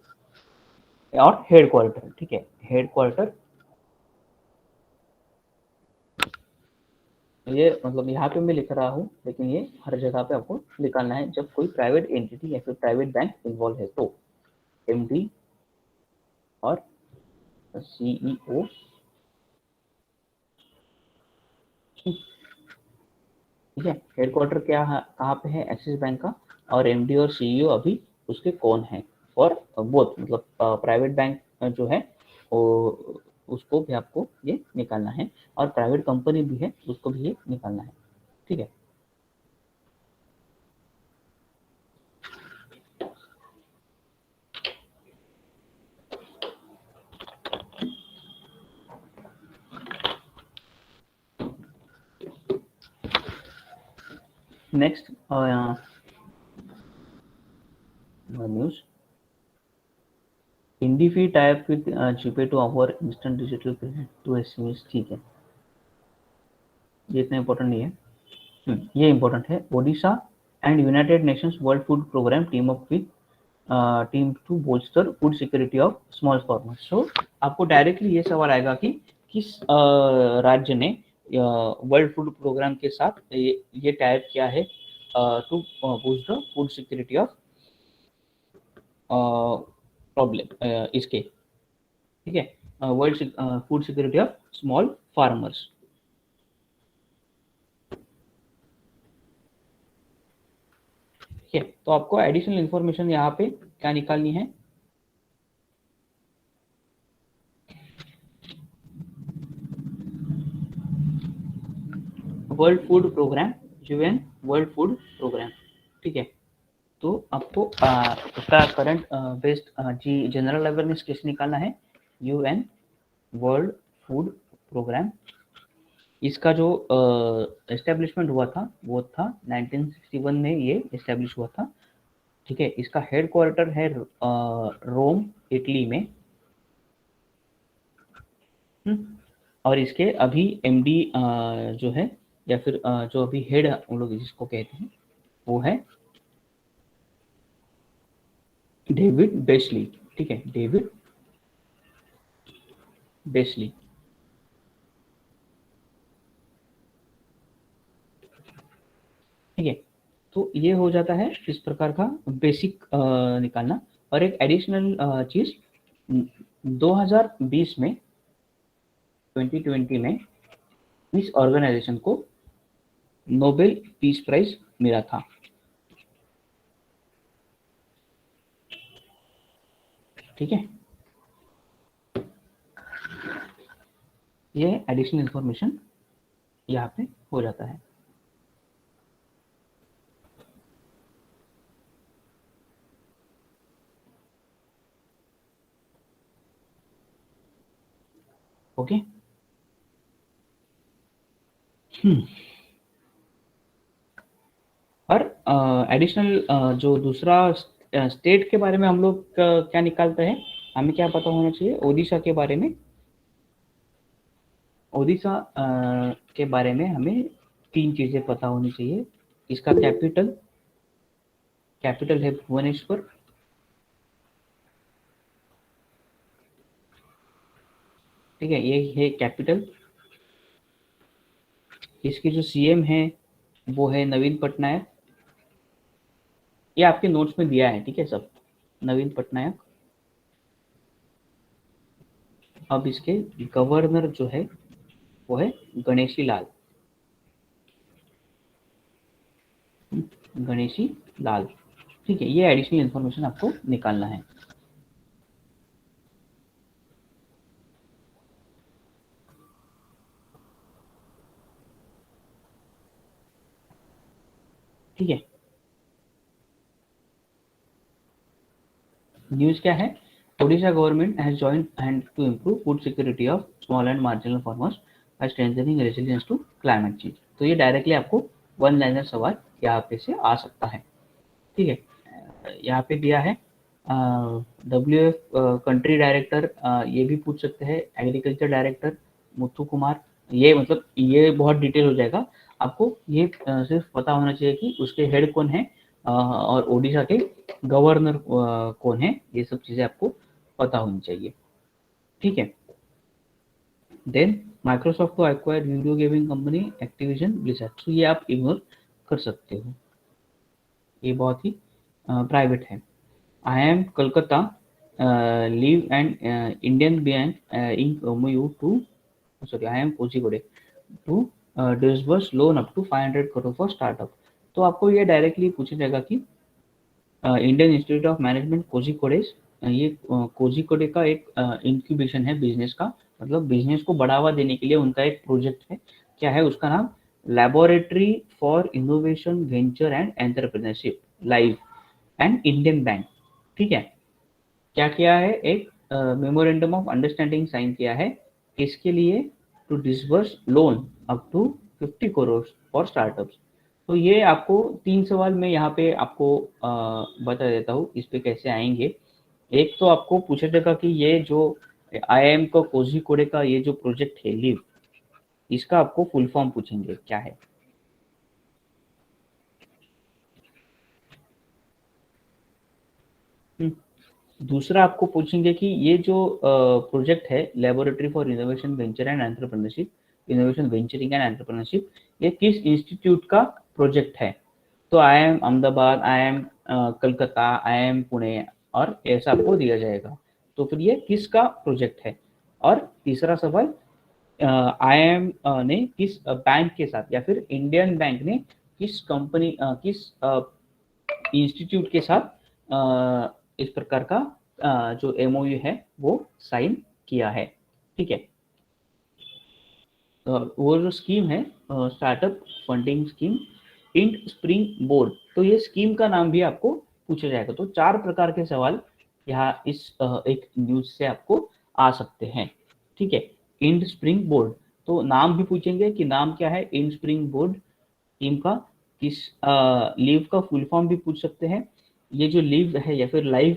और हेडक्वार्टर, ठीक है, हेडक्वार्टर। ये मतलब यहाँ पे मैं लिख रहा हूँ, लेकिन ये हर जगह पे आपको निकालना है जब कोई प्राइवेट एंटिटी या फिर प्राइवेट बैंक इन्वॉल्व है, तो MD और CEO, ठीक है। हेडक्वार्टर क्या कहाँ पे है, एक्सिस बैंक का, और MD और CEO अभी उसके कौन है, और बोथ मतलब प्राइवेट बैंक जो है वो, उसको भी आपको ये निकालना है, और प्राइवेट कंपनी भी है उसको भी ये निकालना है, ठीक है। Next news, IndieFee tie up with GPay to offer instant digital payment to SMS, ठीक है, ये इतना इंपॉर्टेंट नहीं है। ये इंपॉर्टेंट है, Odisha and united nations world food programme team up with team to booster food security of small farmers. So आपको डायरेक्टली ये सवाल आएगा कि किस राज्य ने वर्ल्ड फूड प्रोग्राम के साथ ये टाइप किया है to boost the food security of problem इसके, ठीक है, world food security of small farmers, ठीक है। तो आपको एडिशनल इंफॉर्मेशन यहाँ पे क्या निकालनी है, world food Programme, UN World food Programme, ठीक है। तो आपको उसका current based G general awareness कैसे निकालना है, UN वर्ल्ड फूड प्रोग्राम, इसका जो एस्टेब्लिशमेंट हुआ था वो था 1961 में, ये एस्टेब्लिश हुआ था, ठीक है। इसका हेडक्वार्टर है रोम, इटली में। और इसके अभी MD जो है, या फिर जो अभी हेड हम लोग जिसको कहते हैं, वो है डेविड बेस्ली, ठीक है, डेविड बेस्ली, ठीक है। तो ये हो जाता है इस प्रकार का बेसिक निकालना। और एक एडिशनल चीज, 2020 में 2020 में इस ऑर्गेनाइजेशन को नोबेल पीस प्राइज मिला था, ठीक है। ये एडिशनल इंफॉर्मेशन यहाँ पे हो जाता है। ओके। और एडिशनल जो दूसरा स्टेट के बारे में हम लोग क्या निकालते हैं, हमें क्या पता होना चाहिए, ओडिशा के बारे में। ओडिशा के बारे में हमें 3 चीजें पता होनी चाहिए। इसका कैपिटल है भुवनेश्वर, ठीक है, ये है कैपिटल। इसकी जो CM है वो है नवीन पटनायक, ये आपके नोट्स में दिया है, ठीक है सब, नवीन पटनायक। अब इसके गवर्नर जो है वो है गणेशी लाल, गणेशी लाल। ठीक है, ये एडिशनल इंफॉर्मेशन आपको निकालना है। ठीक है, न्यूज क्या है? Odisha government has joined hand to improve food security of small and marginal farmers by strengthening resilience to climate change. तो ये डायरेक्टली आपको वन लाइनर सवाल यहाँ पे से आ सकता है। ठीक है, यहाँ पे दिया है WF कंट्री डायरेक्टर, ये भी पूछ सकते हैं, एग्रीकल्चर डायरेक्टर मुथु कुमार। ये मतलब ये बहुत डिटेल हो जाएगा, आपको ये सिर्फ पता होना चाहिए कि उसके हेड कौन है और ओडिशा के गवर्नर कौन है, ये सब चीजें आपको पता होनी चाहिए। ठीक है, देन माइक्रोसॉफ्ट को acquire video gaming company Activision Blizzard, तो ये आप इग्नोर कर सकते हो, ये बहुत ही प्राइवेट है। I am Kolkata, leave and Indian Bank Inc. MOU to, sorry, I am Kozhikode to disburse loan up to 500 crore for startup। तो आपको ये डायरेक्टली पूछा जाएगा कि Indian institute of management Kozhikode, ये कोझिकोडे का एक इंक्यूबेशन है बिजनेस का, मतलब बिजनेस को बढ़ावा देने के लिए उनका एक प्रोजेक्ट है। क्या है उसका नाम? Laboratory for innovation venture and entrepreneurship live and Indian bank. ठीक है, क्या किया है? एक मेमोरेंडम ऑफ अंडरस्टैंडिंग साइन किया है, इसके लिए to disburse loan up to 50 crore for startups. तो ये आपको 3 सवाल मैं यहाँ पे आपको बता देता हूँ, इस पे कैसे आएंगे। एक तो आपको पूछा जाएगा कि ये जो IIM का कोझिकोडे का ये जो प्रोजेक्ट है लिव, इसका आपको फुल फॉर्म पूछेंगे क्या है। दूसरा आपको पूछेंगे कि ये जो प्रोजेक्ट है laboratory for innovation venture and entrepreneurship, innovation venturing and entrepreneurship, ये किस इंस्टीट्यूट का प्रोजेक्ट है? तो IIM Ahmedabad, IIM Calcutta, IIM Pune, और ऐसा आपको दिया जाएगा। तो फिर ये किसका प्रोजेक्ट है? और तीसरा सवाल, IIM ने किस बैंक के साथ या फिर इंडियन बैंक ने किस कंपनी किस इंस्टीट्यूट के साथ इस प्रकार का जो MOU है वो साइन किया है। ठीक है, वो जो स्कीम है startup funding scheme int spring board, तो ये स्कीम का नाम भी आपको पूछा जाएगा। तो 4 प्रकार के सवाल यहाँ इस एक न्यूज से आपको आ सकते हैं। ठीक है, इंट स्प्रिंग बोर्ड, तो नाम भी पूछेंगे कि नाम क्या है इंट स्प्रिंग बोर्ड स्कीम का, किस लीव का फुल फॉर्म भी पूछ सकते हैं, ये जो लीव है या फिर लाइव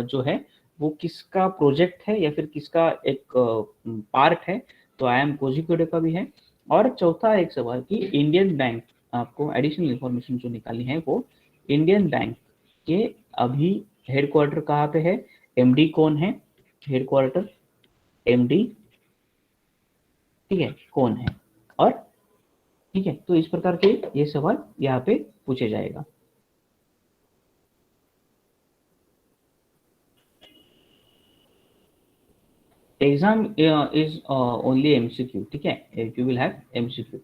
जो है वो किसका प्रोजेक्ट है या फिर किसका एक पार्ट है। तो IIM कोझिकोडे का भी है। और चौथा एक सवाल कि इंडियन बैंक, आपको एडिशनल इंफॉर्मेशन जो निकाली है वो इंडियन बैंक के अभी हेडक्वार्टर कहाँ पे है, MD कौन है, हेडक्वार्टर MD, ठीक है, कौन है, और ठीक है, तो इस प्रकार के ये सवाल यहाँ पे पूछे जाएगा। एग्जाम इज ओनली MCQ, ठीक है, you will have MCQ,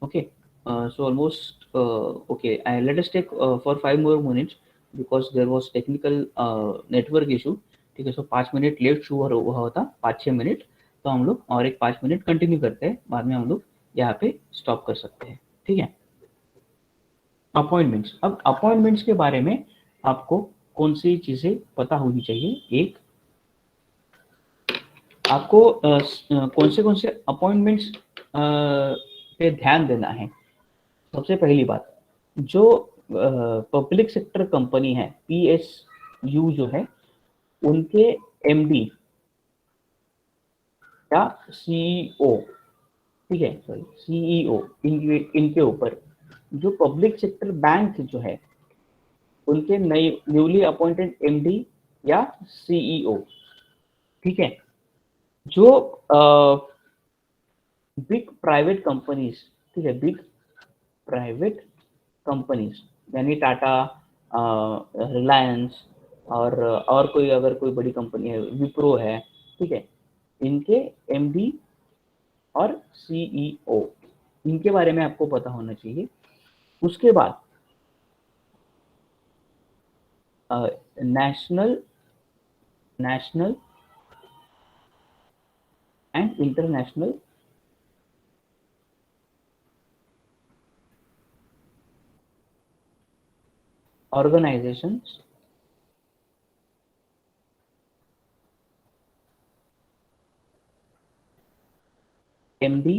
okay. So almost okay, let us take for 5 more minutes because there was technical network issue। ठीक है, सो 5 मिनट लेट शुरू हुआ होता, 5-6 मिनट, तो हम लोग और एक 5 मिनट कंटिन्यू करते हैं, बाद में हम लोग यहाँ पे स्टॉप कर सकते हैं। ठीक है, अपॉइंटमेंट्स। अब अपॉइंटमेंट्स के बारे में आपको कौन सी चीजें पता होनी चाहिए? एक, आपको कौन से अपॉइंटमेंट्स पे ध्यान देना है। सबसे पहली बात, जो पब्लिक सेक्टर कंपनी है PSU जो है, उनके MD या CEO, ठीक है, सॉरी CEO, इनके ऊपर जो पब्लिक सेक्टर बैंक जो है उनके नई न्यूली अपॉइंटेड MD या CEO, ठीक है, जो बिग प्राइवेट कंपनीज, ठीक है, बिग प्राइवेट कंपनीज यानी टाटा, रिलायंस और कोई अगर कोई बड़ी कंपनी है, विप्रो है, ठीक है, इनके MD और CEO, इनके बारे में आपको पता होना चाहिए। उसके बाद national and international organisations MD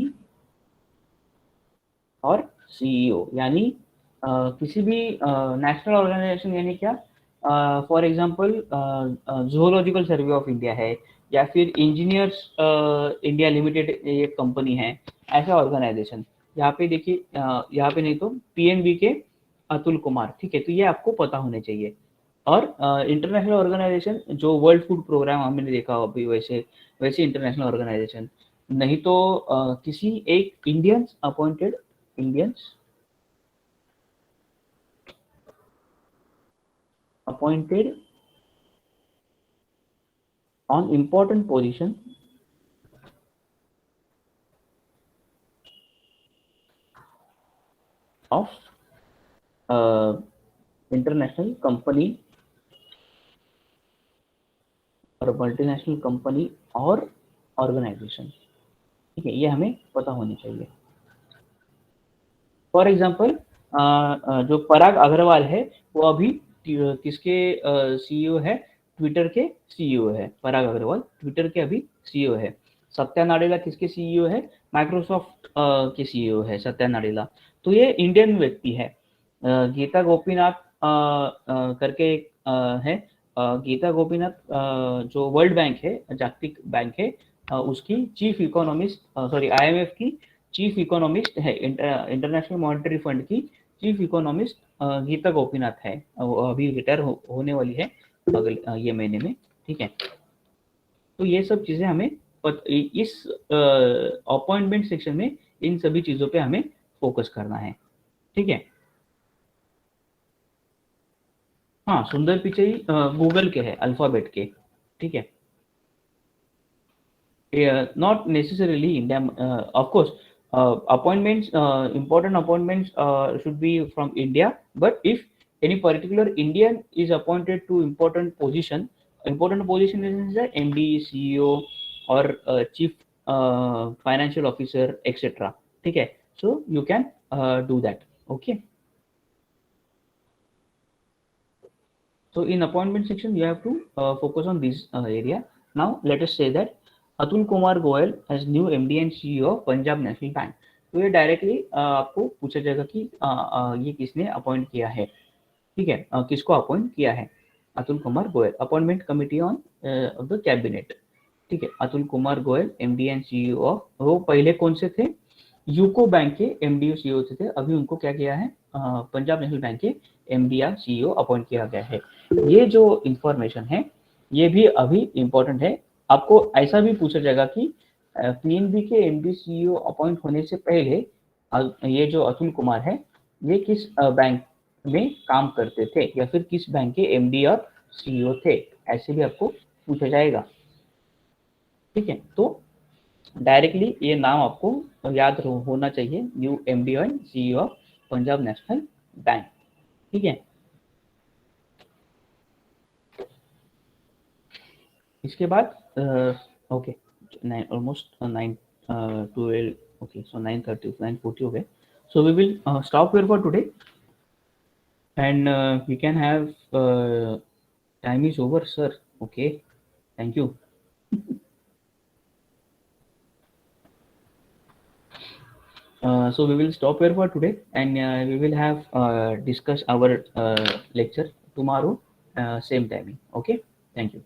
और CEO, यानी किसी भी नेशनल ऑर्गेनाइजेशन, यानी क्या, for example zoological survey of India है, या फिर इंजीनियर्स इंडिया लिमिटेड एक कंपनी है, ऐसा ऑर्गेनाइजेशन। यहाँ पे देखिए, यहाँ पे नहीं तो PNB के अतुल कुमार, ठीक है, तो ये आपको पता होने चाहिए। और इंटरनेशनल ऑर्गेनाइजेशन जो वर्ल्ड फूड प्रोग्राम हमने देखा अभी, वैसे वैसे इंटरनेशनल ऑर्गेनाइजेशन, नहीं तो किसी एक Indians appointed on important position of international company और मल्टीनेशनल कंपनी और ऑर्गेनाइजेशन, ठीक है, ये हमें पता होनी चाहिए। फॉर एग्जांपल जो पराग अग्रवाल है, वो अभी किसके CEO है? ट्विटर के CEO है। पराग अग्रवाल ट्विटर के अभी CEO है। सत्या नाडेला किसके CEO है? माइक्रोसॉफ्ट के CEO है सत्या नाडेला। तो ये इंडियन व्यक्ति है। गीता गोपीनाथ करके एक है। गीता गोपीनाथ जो वर्ल्ड बैंक है, जागतिक बैंक है, उसकी चीफ इकोनॉमिस्ट, सॉरी IMF की चीफ इकोनॉमिस्ट है। इंटरनेशनल मॉनेटरी फंड की चीफ इकोनॉमिस्ट गीता गोपीनाथ है। वो अभी रिटायर होने वाली है अगले ये महीने में, ठीक है। तो ये सब चीजें हमें इस अपॉइंटमेंट सेक्शन में इन सभी चीजों पे हमें फोकस करना है, ठीक है। हाँ, सुंदर पिचई गूगल के है, अल्फाबेट के, ठीक है। Not necessarily India, of course, appointments, important appointments should be from India, but if any particular Indian is appointed to important position is the MD, CEO or chief financial officer, etc. ठीक है, so you can do that, okay. So in appointment section, you have to focus on this area. Now let us say that Atul Kumar Goyal as new MD and CEO of Punjab National Bank. तो ये डायरेक्टली आपको पूछा जाएगा कि ये किसने अपॉइंट किया है, ठीक है, किसको अपॉइंट किया है? Atul Kumar Goyal, appointment committee on off the cabinet, ठीक है। Atul Kumar Goyal MD and CEO of, वो पहले कौन से थे? यूको बैंक के MD और CEO थे, अभी उनको क्या किया है? पंजाब नेशनल बैंक के MD या CEO अपॉइंट किया गया है। ये जो इंफॉर्मेशन है, ये भी अभी इंपॉर्टेंट है। आपको ऐसा भी पूछा जाएगा कि PNB के MD CEO अपॉइंट होने से पहले ये जो अतुल कुमार है, ये किस बैंक में काम करते थे, या फिर किस बैंक के MD और CEO थे, ऐसे भी आपको पूछा जाएगा, ठीक है। तो डायरेक्टली ये नाम आपको याद होना चाहिए, न्यू MD और CEO of Punjab national bank, ठीक है। इसके बाद ओके, ऑलमोस्ट 9:12, ओके, सो 9:30 9:40 हो गए। So we will stop here for today and we can have, time is over sir, okay, thank you. So we will stop here for today, and we will have discuss our lecture tomorrow, same timing. Okay, thank you.